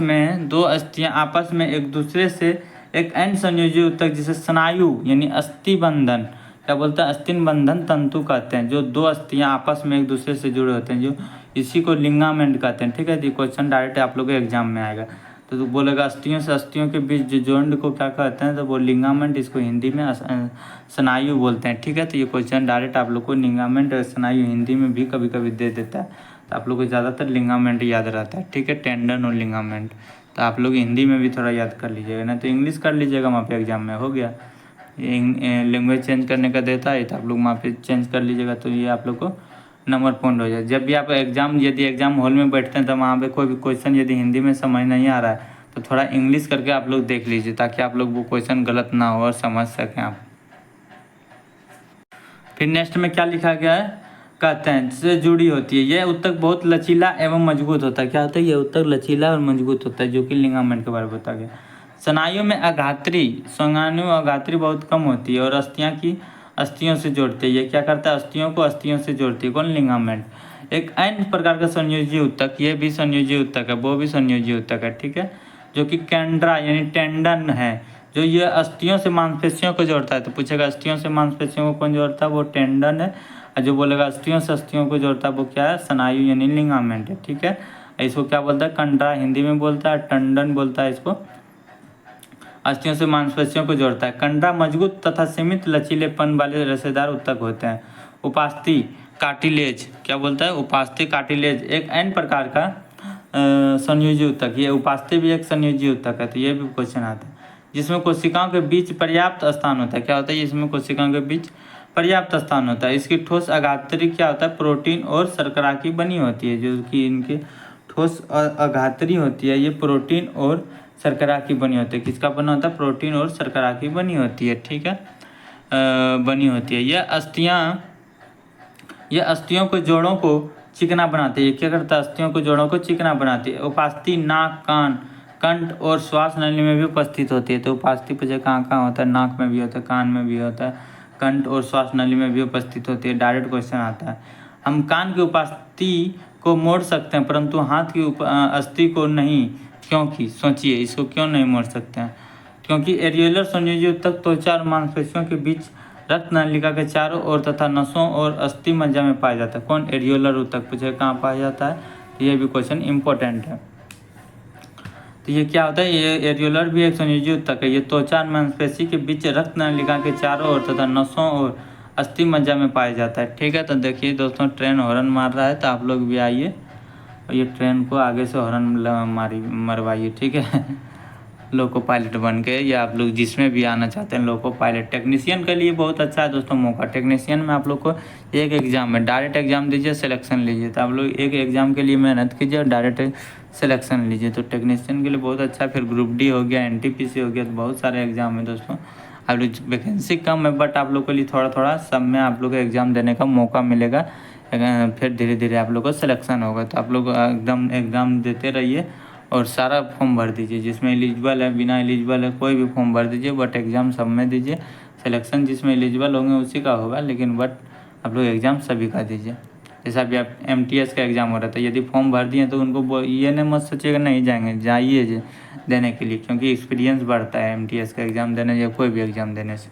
में एक दूसरे से एक अन्य संयोजी ऊतक जिसे स्नायु यानी अस्थि बंधन, क्या बोलते हैं? अस्थि बंधन तंतु कहते हैं। जो दो अस्थियां आपस में एक दूसरे से जुड़े होते हैं, जो इसी को लिंगामेंट कहते हैं, ठीक है। ये क्वेश्चन डायरेक्ट आप लोगों के एग्जाम में आएगा, तो बोलेगा अस्थियों से अस्थियों के बीच जो जॉइंट को क्या कहते हैं? तो वो लिंगामेंट, इसको हिंदी में स्नायु बोलते हैं, ठीक है। तो ये क्वेश्चन डायरेक्ट आप लोग को लिंगामेंट और स्नायु हिंदी में भी कभी कभी दे देता है, तो आप लोग को ज़्यादातर लिंगामेंट याद रहता है, ठीक है। टेंडन और लिंगामेंट, तो आप लोग हिंदी में भी थोड़ा याद कर लीजिएगा, ना तो इंग्लिश कर लीजिएगा, वहाँ पे एग्जाम में हो गया। लैंग्वेज चेंज करने का देता है, तो आप लोग वहाँ पे चेंज कर लीजिएगा, तो ये आप लोग को नंबर पॉइंट हो जाए। जब भी आप यदि एग्जाम हॉल में बैठते हैं तो वहाँ पे कोई भी क्वेश्चन यदि हिंदी में समझ नहीं आ रहा है तो थोड़ा इंग्लिश करके आप लोग देख लीजिए, ताकि आप लोग वो क्वेश्चन गलत ना हो और समझ सकें आप। फिर नेक्स्ट में क्या लिखा गया है? कहते हैं से जुड़ी होती है। यह ऊतक बहुत लचीला एवं मजबूत होता है। क्या होता है? यह ऊतक लचीला और मजबूत होता है, जो कि लिंगामेंट के बारे में बताया गया। स्नायु में अगात्री बहुत कम होती है और अस्थियों से जोड़ती है। ये क्या करता है? अस्थियों को अस्थियों से जोड़ती है। कौन? लिंगामेंट। एक अन्य प्रकार का संयोजी ऊतक, ये भी संयोजी ऊतक है, वो भी संयोजी ऊतक है, ठीक है, जो कि कैंड्रा यानी टेंडन है, जो ये अस्थियों से मांसपेशियों को जोड़ता है। तो पूछेगा अस्थियों से मांसपेशियों को कौन जोड़ता है? वो टेंडन है। और जो बोलेगा अस्थियों से अस्थियों को जोड़ता है वो क्या है? स्नायु यानी लिंगामेंट है, ठीक है। इसको क्या बोलता है? कंडरा हिंदी में बोलता है, टंडन बोलता है इसको। अस्थियों से मांसपेशियों को जोड़ता है। कंडरा मजबूत तथा सीमित लचीलेपन वाले रेशेदार ऊतक होते हैं। उपास्थि कार्टिलेज, क्या बोलता है? उपास्थि कार्टिलेज एक अन्य प्रकार का संयोजी ऊतक। ये उपास्थि भी एक संयोजी ऊतक है, तो ये भी क्वेश्चन आता है, जिसमें कोशिकाओं के बीच पर्याप्त स्थान होता है। क्या होता है? इसमें कोशिकाओं के बीच पर्याप्त स्थान होता है। इसकी ठोस अगात्री क्या होता है? प्रोटीन और शर्करा की बनी होती है। जो कि इनके ठोस अगात्री होती है, ये प्रोटीन और शर्करा की बनी होती है। किसका बना होता है? प्रोटीन और शर्करा की बनी होती है, ठीक है, बनी होती है। यह अस्थियों को जोड़ों को चिकना बनाती है। ये क्या करता है? अस्थियों को जोड़ों को चिकना बनाती है। उपास्थि नाक, कान, कंठ और श्वास नली में भी उपस्थित होती है। तो उपास्थि पूछे कहाँ होता है? नाक में भी होता है, कान में भी होता है, कंठ और श्वास नली में भी उपस्थित होती है। डायरेक्ट क्वेश्चन आता है। हम कान की उपास्थि को मोड़ सकते हैं, परंतु हाथ की अस्थि को नहीं। क्योंकि सोचिए, इसको क्यों नहीं मोड़ सकते हैं? क्योंकि एरियोलर संयोजी ऊतक त्वचा और मांसपेशियों के बीच, रक्त नलिका के चारों ओर तथा नसों और अस्थि मज्जा में पाया जाता है। कौन? एरियोलर ऊतक पूछे कहाँ पाया जाता है, तो ये भी क्वेश्चन इंपॉर्टेंट है। तो ये क्या होता है? ये एरियोलर भी एक संयोजी ऊतक है। ये त्वचा और मांसपेशी के बीच, रक्त नलिका के चारों ओर तथा नसों और अस्थि मज्जा में पाया जाता है, ठीक है। तो देखिए दोस्तों, ट्रेन हॉर्न मार रहा है, तो आप लोग भी आइए और ये ट्रेन को आगे से हॉर्न मरवाइए, ठीक है। लोको पायलट बन के, या आप लोग जिसमें भी आना चाहते हैं लोको पायलट। टेक्नीशियन के लिए बहुत अच्छा है दोस्तों मौका। टेक्नीशियन में आप लोग को एक एग्ज़ाम है, डायरेक्ट एग्ज़ाम दीजिए, सिलेक्शन लीजिए। तो आप लोग एक एग्ज़ाम के लिए मेहनत कीजिए और डायरेक्ट सिलेक्शन लीजिए। तो टेक्नीशियन के लिए बहुत अच्छा। फिर ग्रुप डी हो गया, NTPC हो गया, तो बहुत सारे एग्ज़ाम है दोस्तों। आप लोग वैकेंसी कम है बट आप लोग के लिए थोड़ा थोड़ा सब में आप लोग को एग्ज़ाम देने का मौका मिलेगा। फिर धीरे धीरे आप लोग को सिलेक्शन होगा। तो आप लोग एकदम एग्ज़ाम देते रहिए और सारा फॉर्म भर दीजिए, जिसमें एलिजिबल है, बिना एलिजिबल है, कोई भी फॉर्म भर दीजिए, बट एग्ज़ाम सब में दीजिए। सिलेक्शन जिसमें एलिजिबल होंगे उसी का होगा, लेकिन बट आप लोग एग्ज़ाम सभी का दीजिए। जैसे अभी आप MTS का एग्ज़ाम हो रहा था, यदि फॉर्म भर दिए तो उनको ये नहीं मत सोचिएगा नहीं जाएंगे, जाइए देने के लिए, क्योंकि एक्सपीरियंस बढ़ता है MTS का एग्ज़ाम देने या कोई भी एग्ज़ाम देने से।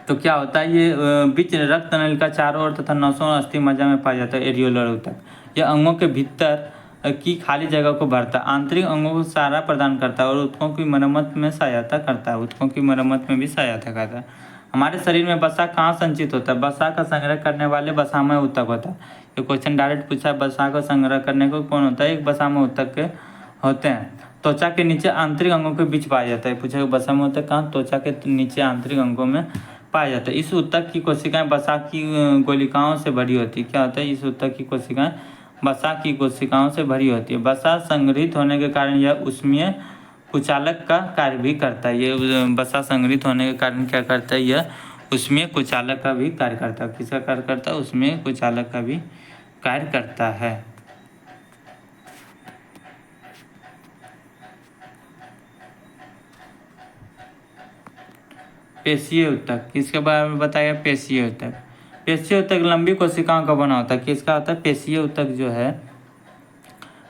तो क्या होता है, ये बीच रक्त नलिका का चारों ओर तथा नसों और अस्थि मज्जा में पाया जाता है, एरियोलर ऊतक। यह अंगों के भीतर की खाली जगह को भरता है, आंतरिक अंगों को सहारा प्रदान करता है और ऊतकों की मरम्मत में सहायता करता है। ऊतकों की मरम्मत में भी सहायता करता है। हमारे शरीर में वसा कहाँ संचित होता है? वसा का संग्रह करने वाले वसामय ऊतक होता है। ये क्वेश्चन डायरेक्ट पूछा है, वसा का संग्रह करने को कौन होता है? एक वसामय ऊतक के होते हैं। त्वचा के नीचे आंतरिक अंगों के बीच पाया जाता है। पूछा वसामय ऊतक कहाँ? त्वचा के नीचे आंतरिक अंगों में पाया जाता है। इस ऊतक की कोशिकाएं वसा की गोलिकाओं से भरी होती है। क्या होता है? इस ऊतक की कोशिकाएं वसा की कोशिकाओं से भरी होती है। वसा संग्रहित होने के कारण यह ऊष्मीय कुचालक का कार्य भी करता है। ये वसा संग्रहित होने के कारण क्या करता है? यह ऊष्मीय कुचालक का भी कार्य करता है। किसका कार्य करता है? ऊष्मीय कुचालक का भी कार्य करता है। पेशीय ऊतक किसके बारे में बताया? पेशीय ऊतक। पेशीय ऊतक लंबी कोशिकाओं का बना होता है। किसका होता है? पेशीय ऊतक जो है,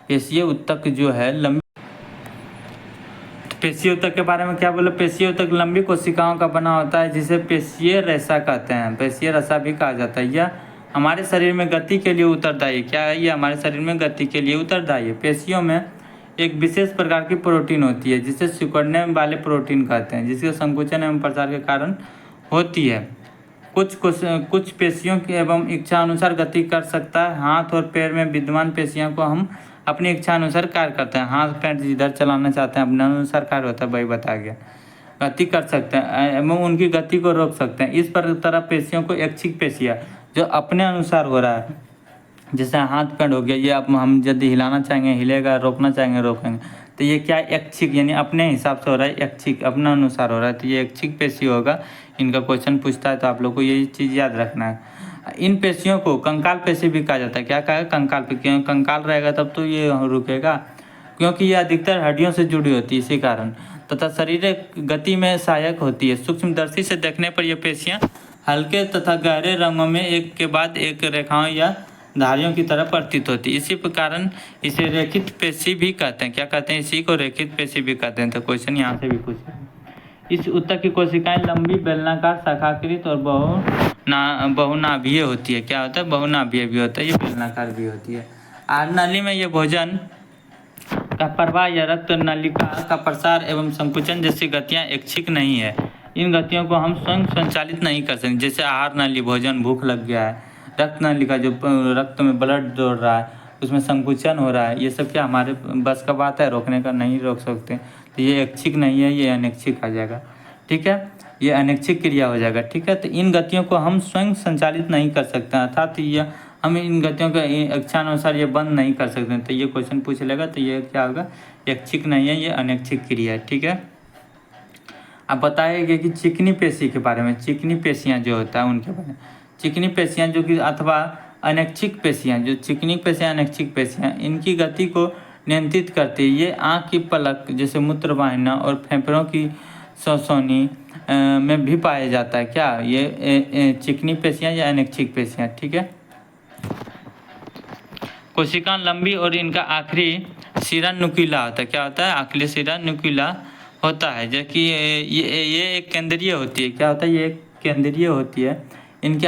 पेशीय ऊतक जो है लंबी। पेशीय ऊतक के बारे में क्या बोले? पेशीय ऊतक लंबी कोशिकाओं का बना होता है, जिसे पेशीय रेशा कहते हैं। पेशीय रेशा भी कहा जाता है। यह हमारे शरीर में गति के लिए उत्तरदायी। क्या है? ये हमारे शरीर में गति के लिए उत्तरदायी है। पेशियों में एक विशेष प्रकार की प्रोटीन होती है, जिसे सिकुड़ने वाले प्रोटीन कहते हैं, जिसके संकुचन एवं प्रसार के कारण होती है। कुछ पेशियों की एवं इच्छा अनुसार गति कर सकता है। हाथ और पैर में विद्यमान पेशियों को हम अपनी इच्छा अनुसार कार्य करते हैं। हाथ पैर जिधर चलाना चाहते हैं अपने अनुसार कार्य होता है, वही बता गया। गति कर सकते हैं एवं उनकी गति को रोक सकते हैं। इस तरह पेशियों को ऐच्छिक पेशियाँ, जो अपने अनुसार हो रहा है, जैसे हाथ पैर हो गया, ये अब हम यदि हिलाना चाहेंगे हिलेगा, रोकना चाहेंगे रोकेंगे। तो ये क्या है? ऐच्छिक, यानी अपने हिसाब से हो रहा है, ऐच्छिक अपना अनुसार हो रहा है। तो ये ऐच्छिक पेशी होगा। इनका क्वेश्चन पूछता है तो आप लोग को ये चीज़ याद रखना है। इन पेशियों को कंकाल पेशी भी कहा जाता है। क्या कहा है? कंकाल पेशी। कंकाल रहेगा तब तो ये रुकेगा, क्योंकि ये अधिकतर हड्डियों से जुड़ी होती है, इसी कारण। तथा शरीर गति में सहायक होती है। सूक्ष्मदर्शी से देखने पर यह पेशियाँ हल्के तथा गहरे रंगों में एक के बाद एक रेखाओं या धारियों की तरह प्रतीत होती है। इसी कारण इसे रेखित पेशी भी कहते हैं। क्या कहते हैं? इसी को रेखित पेशी भी कहते हैं। तो क्वेश्चन यहाँ से भी पूछा है। इस ऊतक की कोशिकाएं लंबी, बेलनाकार, शाखाकृत और बहुनाभीय होती है। क्या होता है? बहुनाभीय भी होता है, ये बेलनाकार भी होती है। आहार में ये भोजन का प्रवाह या रक्त नलिका का प्रसार एवं संकुचन जैसी गतियाँ ऐच्छिक नहीं है। इन गतियों को हम स्वयं संचालित नहीं कर सकते। जैसे आहार नाली, भोजन, भूख लग गया है, रक्त नलिका जो रक्त में ब्लड दौड़ रहा है, उसमें संकुचन हो रहा है, ये सब क्या हमारे बस का बात है? रोकने का नहीं रोक सकते। तो ये ऐच्छिक नहीं है, ये अनैच्छिक आ जाएगा। ठीक है, ये अनैच्छिक क्रिया हो जाएगा। ठीक है, तो इन गतियों को हम स्वयं संचालित नहीं कर सकते, अर्थात ये हम इन गतियों के इच्छानुसार ये बंद नहीं कर सकते। तो ये क्वेश्चन पूछ लेगा, तो ये क्या होगा? ऐच्छिक नहीं है, ये अनैच्छिक क्रिया है। ठीक है, अब बताएंगे कि चिकनी पेशी के बारे में। चिकनी पेशियाँ जो होता है उनके बारे में। चिकनी पेशियाँ जो कि अथवा अनैच्छिक पेशियाँ, जो चिकनी पेशियाँ, अनैच्छिक पेशियाँ, इनकी गति को नियंत्रित करती है। ये आँख की पलक जैसे मूत्रवाहिनी और फेफड़ों की सौसौनी में भी पाया जाता है। क्या ये चिकनी पेशियाँ या अनैच्छिक पेशियाँ? ठीक है, कोशिका लंबी और इनका आखिरी सिरा नुकीला होता है। क्या होता है? आखिरी सिरा नुकीला होता है, जबकि ये एक केंद्रीय होती है। क्या होता है? ये एक केंद्रीय होती है। इनके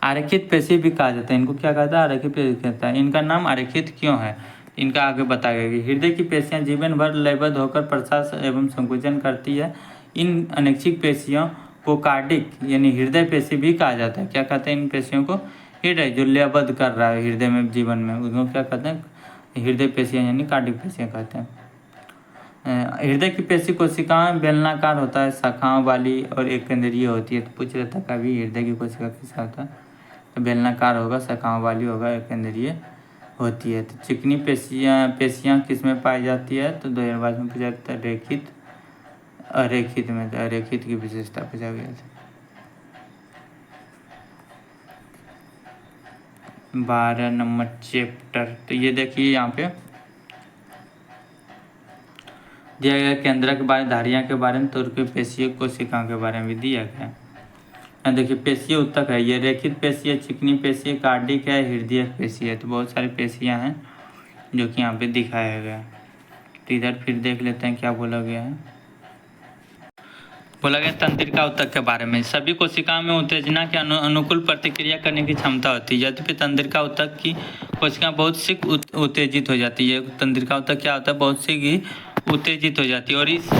आरेखित पेशी भी कहा जाता है। इनको क्या कहता है? आरेखित पेशी कहता है। इनका नाम आरेखित क्यों है? इनका आगे बताया गया। हृदय की पेशियाँ जीवन भर लयबद्ध होकर प्रसार एवं संकुचन करती है। इन अनैच्छिक पेशियों को कार्डिक यानी हृदय पेशी भी कहा जाता है। क्या कहते हैं इन पेशियों को? हृदय जो लयबद्ध कर रहा है हृदय में जीवन में, उसको क्या कहते हैं? हृदय पेशियाँ यानी कार्डिक पेशियाँ कहते हैं। हृदय की पेशी कोशिकाएं बेलनाकार होता है, शाखाओं वाली और एक केंद्रीय होती है। तो पूछ रहा था कभी हृदय की कोशिका कैसा होता है, तो बेलनाकार होगा, शाखाओं वाली होगा, एक केंद्रीय होती है। तो चिकनी पेशियाँ किस में पाई जाती है, तो 2022 में पूछा जाता है रेखित अरेखित में। अरेखित की विशेषता पूछा गया था। 12 नंबर चैप्टर। तो ये देखिए यहाँ पे दिया गया केंद्रक के बारे, धारियाँ के बारे में, तो पेशीय कोशिकाओं के बारे में भी दिया गया। यहाँ देखिए पेशीय उत्तक है, ये रेखित पेशीय, चिकनी पेशीय, कार्डिक है, हृदय पेशीय है। तो बहुत सारी पेशियाँ हैं जो कि यहाँ पे दिखाया गया। तो इधर फिर देख लेते हैं क्या बोला गया है। बोला गया तंत्रिका उत्तक के बारे में, सभी कोशिकाओं में उत्तेजना के अनुकूल प्रतिक्रिया करने की क्षमता होती है। यद्यपि तंत्रिका उत्तक की कोशिका बहुत शीघ्र उत्तेजित हो जाती है। तंत्रिका उत्तक क्या होता है, बहुत शीघ्र उत्तेजित हो जाती है और इस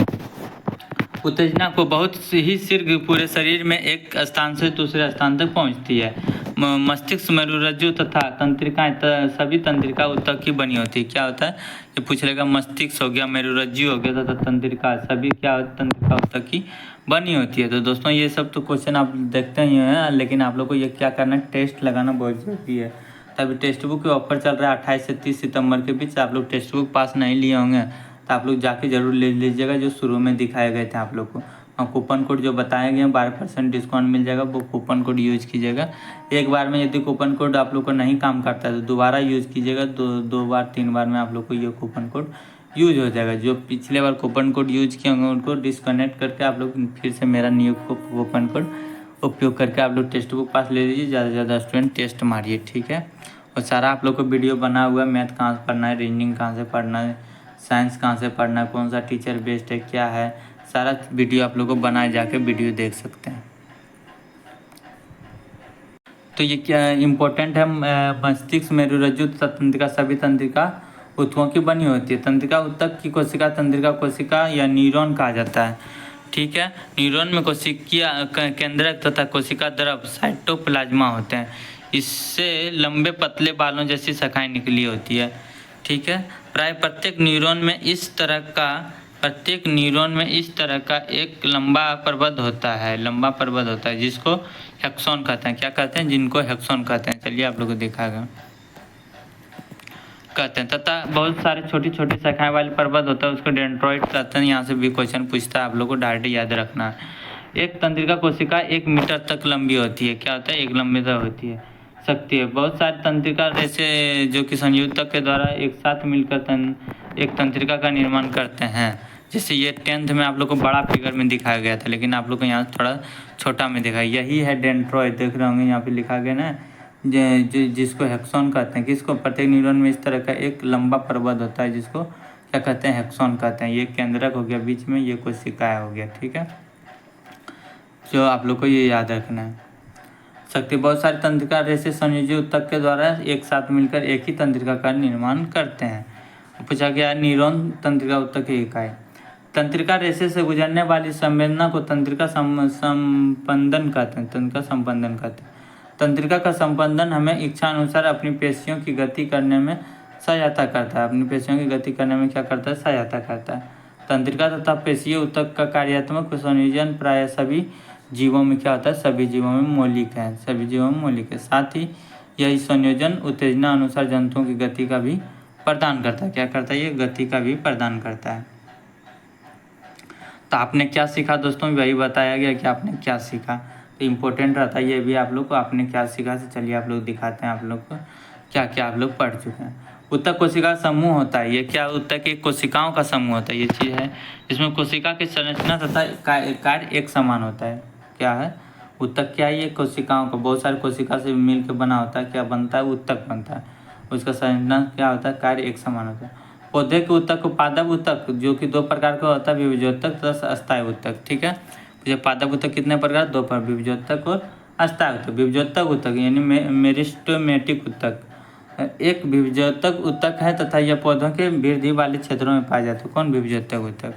उत्तेजना को बहुत ही शीघ्र पूरे शरीर में एक स्थान से दूसरे स्थान तक पहुंचती है। मस्तिष्क, मेरुरज्जु तथा तंत्रिकाएं सभी तंत्रिका उत्तक की बनी होती है। क्या होता है, ये पूछ लेगा मस्तिष्क हो गया, मेरुरज्जु हो गया तथा तंत्रिका सभी क्या तंत्रिका उत्तक की बनी होती है। तो दोस्तों ये सब तो क्वेश्चन आप देखते ही हैं, लेकिन आप लोग को ये क्या करना है, टेस्ट लगाना बहुत जरूरी है। तभी टेक्स्ट बुक के ऑफर चल रहा है 28 से 30 सितंबर के बीच। आप लोग टेक्स्ट बुक पास नहीं लिए होंगे तो आप लोग जाके जरूर ले लीजिएगा, जो शुरू में दिखाए गए थे आप लोग को। और कूपन कोड जो बताए गए हैं 12% डिस्काउंट मिल जाएगा, वो कूपन कोड यूज कीजिएगा। एक बार में यदि कूपन कोड आप लोग को नहीं काम करता है तो दोबारा यूज कीजिएगा, दो बार 3 बार में आप लोग को ये कूपन कोड यूज हो जाएगा। जो पिछले बार कूपन कोड यूज किए होंगे उनको डिस्कनेक्ट करके आप लोग फिर से मेरा न्यू कूपन कोड उपयोग करके आप लोग टेक्स्ट बुक पास ले लीजिए। ज़्यादा से ज़्यादा स्टूडेंट टेस्ट मारिए, ठीक है। और सारा आप लोग को वीडियो बना हुआ है, मैथ कहाँ से पढ़ना है, रीजनिंग कहाँ से पढ़ना है, साइंस कहाँ से पढ़ना है, कौन सा टीचर बेस्ट है, क्या है, सारा वीडियो आप लोग को बनाए जाके वीडियो देख सकते हैं। तो ये क्या इम्पोर्टेंट है, मस्तिष्क, मेरुरज्जु तथा तंत्रिका सभी तंत्रिका उत्तकों की बनी होती है। तंत्रिका उत्तक की कोशिका तंत्रिका कोशिका या न्यूरॉन कहा जाता है, ठीक है। न्यूरॉन में कोशिकीय केंद्रक तथा कोशिका द्रव साइटोप्लाज्मा होते हैं। इससे लंबे पतले बालों जैसी शाखाएं निकली होती है, ठीक है। प्राय प्रत्येक न्यूरॉन में इस तरह का एक लंबा प्रबंध होता है, जिसको हेक्सोन कहते हैं। क्या कहते हैं, जिनको हेक्सोन कहते हैं। चलिए आप लोग को दिखाएगा कहते हैं। तथा बहुत सारे छोटी छोटी शाखाएं वाली प्रबंध होता है, उसको डेंड्रॉइड कहते हैं। यहाँ से भी क्वेश्चन पूछता है, आप लोग को डायरेक्ट याद रखना है। एक तंत्रिका कोशिका 1 मीटर तक लंबी होती है। क्या होता है, 1 मीटर होती है सकती है। बहुत सारे तंत्रिका रेशे जो कि संयुजक के द्वारा एक साथ मिलकर एक तंत्रिका का निर्माण करते हैं। जैसे ये 10th में आप लोग को बड़ा फिगर में दिखाया गया था, लेकिन आप लोग को यहाँ थोड़ा छोटा में दिखाया। यही है डेंड्रॉइड, देख रहे होंगे यहाँ पे लिखा गया ना, जिसको हेक्सोन कहते हैं। किसको, प्रत्येक न्यूरॉन में इस तरह का एक लंबा प्रबंध होता है, जिसको क्या कहते हैं, हेक्सोन कहते हैं। ये केंद्रक हो गया, बीच में ये कोशिकाएं हो गया, ठीक है। जो आप लोग को ये याद रखना है। शक्ति, बहुत सारे तंत्रिका रेशे संयोजी उत्तक के द्वारा एक साथ मिलकर एक ही तंत्रिका का निर्माण करते हैं। पूछा गया न्यूरॉन तंत्रिका उत्तक की इकाई। तंत्रिका रेशे से गुजरने वाली संवेदना को तंत्रिका संपंदन कहते हैं। तंत्रिका का संपंदन हमें इच्छा अनुसार अपनी पेशियों की गति करने में सहायता करता है। सहायता करता है। तंत्रिका तथा पेशीय उत्तक का कार्यात्मक संयोजन प्राय सभी जीवों में क्या होता है, सभी जीवों में मौलिक है। साथ ही यही संयोजन उत्तेजना अनुसार जंतुओं की गति का भी प्रदान करता है। क्या करता है, ये गति का भी प्रदान करता है। तो आपने क्या सीखा दोस्तों, वही बताया गया कि आपने क्या सीखा। तो इम्पोर्टेंट रहता है ये भी आप लोग को, आपने क्या सीखा। तो चलिए आप लोग दिखाते हैं आप लोग को क्या क्या आप लोग पढ़ चुके हैं। उत्तक कोशिका समूह होता है। ये क्या, उत्तक एक कोशिकाओं का समूह होता है। ये चीज़ है इसमें कोशिका की संरचना तथा कार्य एक समान होता है। क्या है उत्तक, क्या है, ये कोशिकाओं का बहुत सारे कोशिका से मिल के बना होता है। क्या बनता है, उत्तक बनता है। उसका संरचना क्या होता है, कार्य एक समान होता है। पौधे के उत्तक को पादप उत्तक, जो कि 2 प्रकार का होता है, विभजोत्तक तथा अस्थायी उत्तक, ठीक है। तो पादप उत्तक कितने प्रकार, 2 प्रकार, विभजोत्तक और अस्थायी उत्तक। विभजोत्तक उत्तक यानी मेरिस्टेमेटिक उत्तक एक विभजोत्तक उत्तक है तथा यह पौधों के वृद्धि वाले क्षेत्रों में पाया जाता है। कौन, विभजोत्तक उत्तक।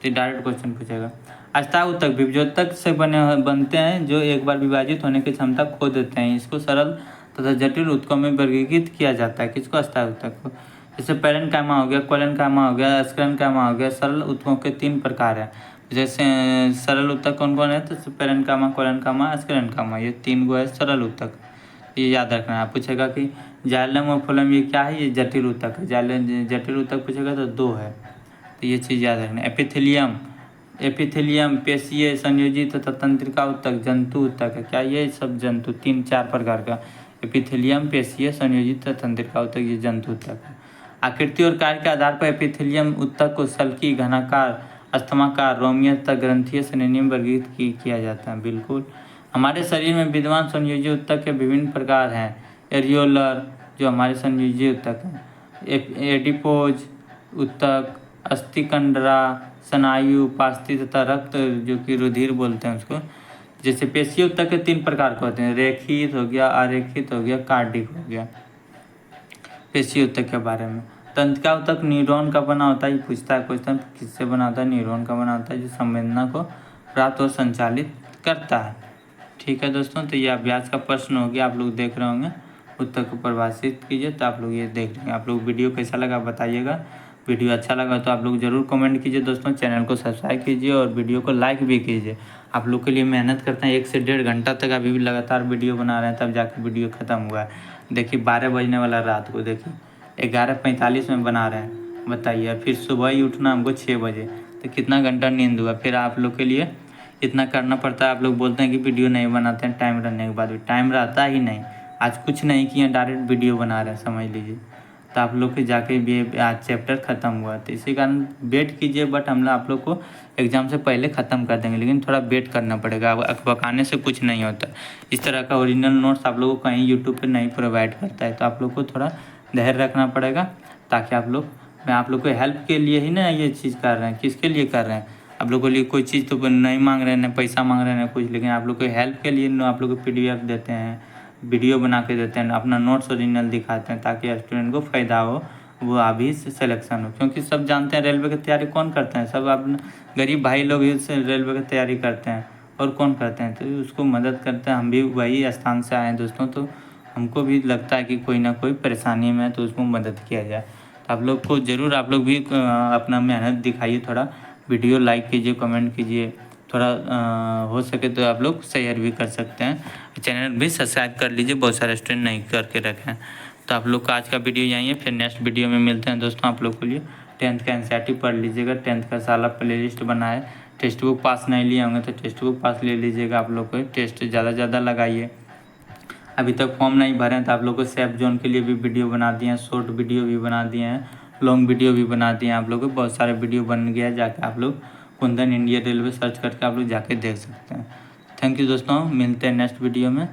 तो डायरेक्ट क्वेश्चन पूछेगा। अस्थायी उत्तक विभजोत्तक से बनते हैं जो एक बार विभाजित होने की क्षमता खो देते हैं। इसको सरल तथा जटिल उत्तकों में वर्गीकृत किया जाता है। किसको, अस्थायी उत्तक को। जैसे पैरेन्काइमा हो गया, कोलेनकाइमा हो गया, स्क्लेरेन्काइमा हो गया। सरल ऊतकों के 3 प्रकार हैं। जैसे सरल ऊतक कौन कौन है, तो पैरेन्काइमा, कोलेनकाइमा, स्क्लेरेन्काइमा, ये 3 गो है सरल ऊतक। ये याद रखना है। पूछेगा कि जाइलम और फ्लोएम ये क्या है, ये जटिल ऊतक है। जटिल ऊतक पूछेगा तो 2 है, तो ये चीज़ याद रखना। एपिथेलियम पेशीय संयोजित तथा तंत्रिका ऊतक जंतु ऊतक है। क्या ये सब जंतु 3-4 प्रकार का एपिथेलियम पेशीय संयोजित तथा तंत्रिका ऊतक, ये जंतु ऊतक है। आकृति और कार्य के आधार पर एपिथेलियम ऊतक को सल्की, घनाकार, अस्थमाकार, रोमीय तथा ग्रंथीय श्रेणी में वर्गीकृत किया जाता है। बिल्कुल। हमारे शरीर में विद्यमान संयोजी ऊतक के विभिन्न प्रकार हैं। एरियोलर जो हमारे संयोजी ऊतक हैं, एडिपोज ऊतक, अस्थिकंडरा, स्नायु, पास्थि तथा रक्त जो कि रुधिर बोलते हैं उसको। जैसे पेशीय ऊतक के 3 प्रकार के होते हैं, रेखित हो गया, अरेखित हो गया, कार्डिक हो गया। पेशीय ऊतक के बारे में। तंत्रिका ऊतक न्यूरॉन का बना होता है, ये पूछता है क्वेश्चन, किससे बना होता है, न्यूरॉन का बना होता है, जो संवेदना को प्राप्त और संचालित करता है। ठीक है दोस्तों, तो ये अभ्यास का प्रश्न हो गया, आप लोग देख रहे होंगे। ऊतक को परिभाषित कीजिए, तो आप लोग ये देख लेंगे। आप लोग वीडियो कैसा लगा बताइएगा। वीडियो अच्छा लगा तो आप लोग ज़रूर कमेंट कीजिए दोस्तों। चैनल को सब्सक्राइब कीजिए और वीडियो को लाइक भी कीजिए। आप लोग के लिए मेहनत करते हैं, 1 से 1.5 घंटा तक अभी भी लगातार वीडियो बना रहे हैं, तब जाकर वीडियो ख़त्म हुआ है। देखिए 12 बजने वाला रात को, देखिए 11:45 में बना रहे हैं, बताइए। और फिर सुबह ही उठना हमको 6 बजे, तो कितना घंटा नींद हुआ। फिर आप लोग के लिए इतना करना पड़ता है। आप लोग बोलते हैं कि वीडियो नहीं बनाते हैं, टाइम रहने के बाद भी टाइम रहता ही नहीं। आज कुछ नहीं किया, डायरेक्ट वीडियो बना रहे हैं, समझ लीजिए। तो आप लोग के जाके भी आज चैप्टर ख़त्म हुआ, तो इसी कारण वेट कीजिए। बट हम आप लोग को एग्ज़ाम से पहले ख़त्म कर देंगे, लेकिन थोड़ा वेट करना पड़ेगा। अब अकबकाने से कुछ नहीं होता। इस तरह का ओरिजिनल नोट्स आप लोगों को कहीं यूट्यूब पे नहीं प्रोवाइड करता है, तो आप लोग को थोड़ा धैर्य रखना पड़ेगा, ताकि आप लोग, मैं आप लोग को हेल्प के लिए ही ना ये चीज़ कर रहे हैं। किसके लिए कर रहे हैं, आप लोग के लिए कोई चीज़ तो नहीं मांग रहे हैं, ना पैसा मांग रहे हैं, ना कुछ, लेकिन आप लोग को हेल्प के लिए आप लोग को PDF देते हैं, वीडियो बना के देते हैं, अपना नोट्स ओरिजिनल दिखाते हैं, ताकि स्टूडेंट को फ़ायदा हो, वो अभी सिलेक्शन हो। क्योंकि सब जानते हैं रेलवे की तैयारी कौन करते हैं, सब अपना गरीब भाई लोग ही रेलवे की तैयारी करते हैं, और कौन करते हैं, तो उसको मदद करते हैं। हम भी वही स्थान से आए हैं दोस्तों, तो हमको भी लगता है कि कोई ना कोई परेशानी में है, तो उसको मदद किया जाए। तो आप लोग को ज़रूर, आप लोग भी अपना मेहनत दिखाइए, थोड़ा वीडियो लाइक कीजिए, कमेंट कीजिए, थोड़ा हो सके तो आप लोग शेयर भी कर सकते हैं। चैनल भी सब्सक्राइब कर लीजिए, बहुत सारे स्टूडेंट नहीं करके रखे हैं। तो आप लोग का आज का वीडियो यहीं है, फिर नेक्स्ट वीडियो में मिलते हैं दोस्तों। आप लोग के लिए 10th का NCERT पढ़ लीजिएगा, 10th का साला प्लेलिस्ट बना है। टेक्स्ट बुक पास नहीं लिए होंगे तो टेक्स्ट बुक पास ले लीजिएगा। आप लोग को टेस्ट ज़्यादा लगाइए। अभी तक फॉर्म नहीं भरे हैं तो आप लोग को सेफ जोन के लिए भी वीडियो बना दिए हैं, शॉर्ट वीडियो भी बना दिए हैं, लॉन्ग वीडियो भी बना दिए हैं। आप लोग को बहुत सारे वीडियो बन गया है, जाके आप लोग कुंदन इंडियन रेलवे सर्च करके आप लोग जाके देख सकते हैं। थैंक यू दोस्तों, मिलते हैं नेक्स्ट वीडियो में।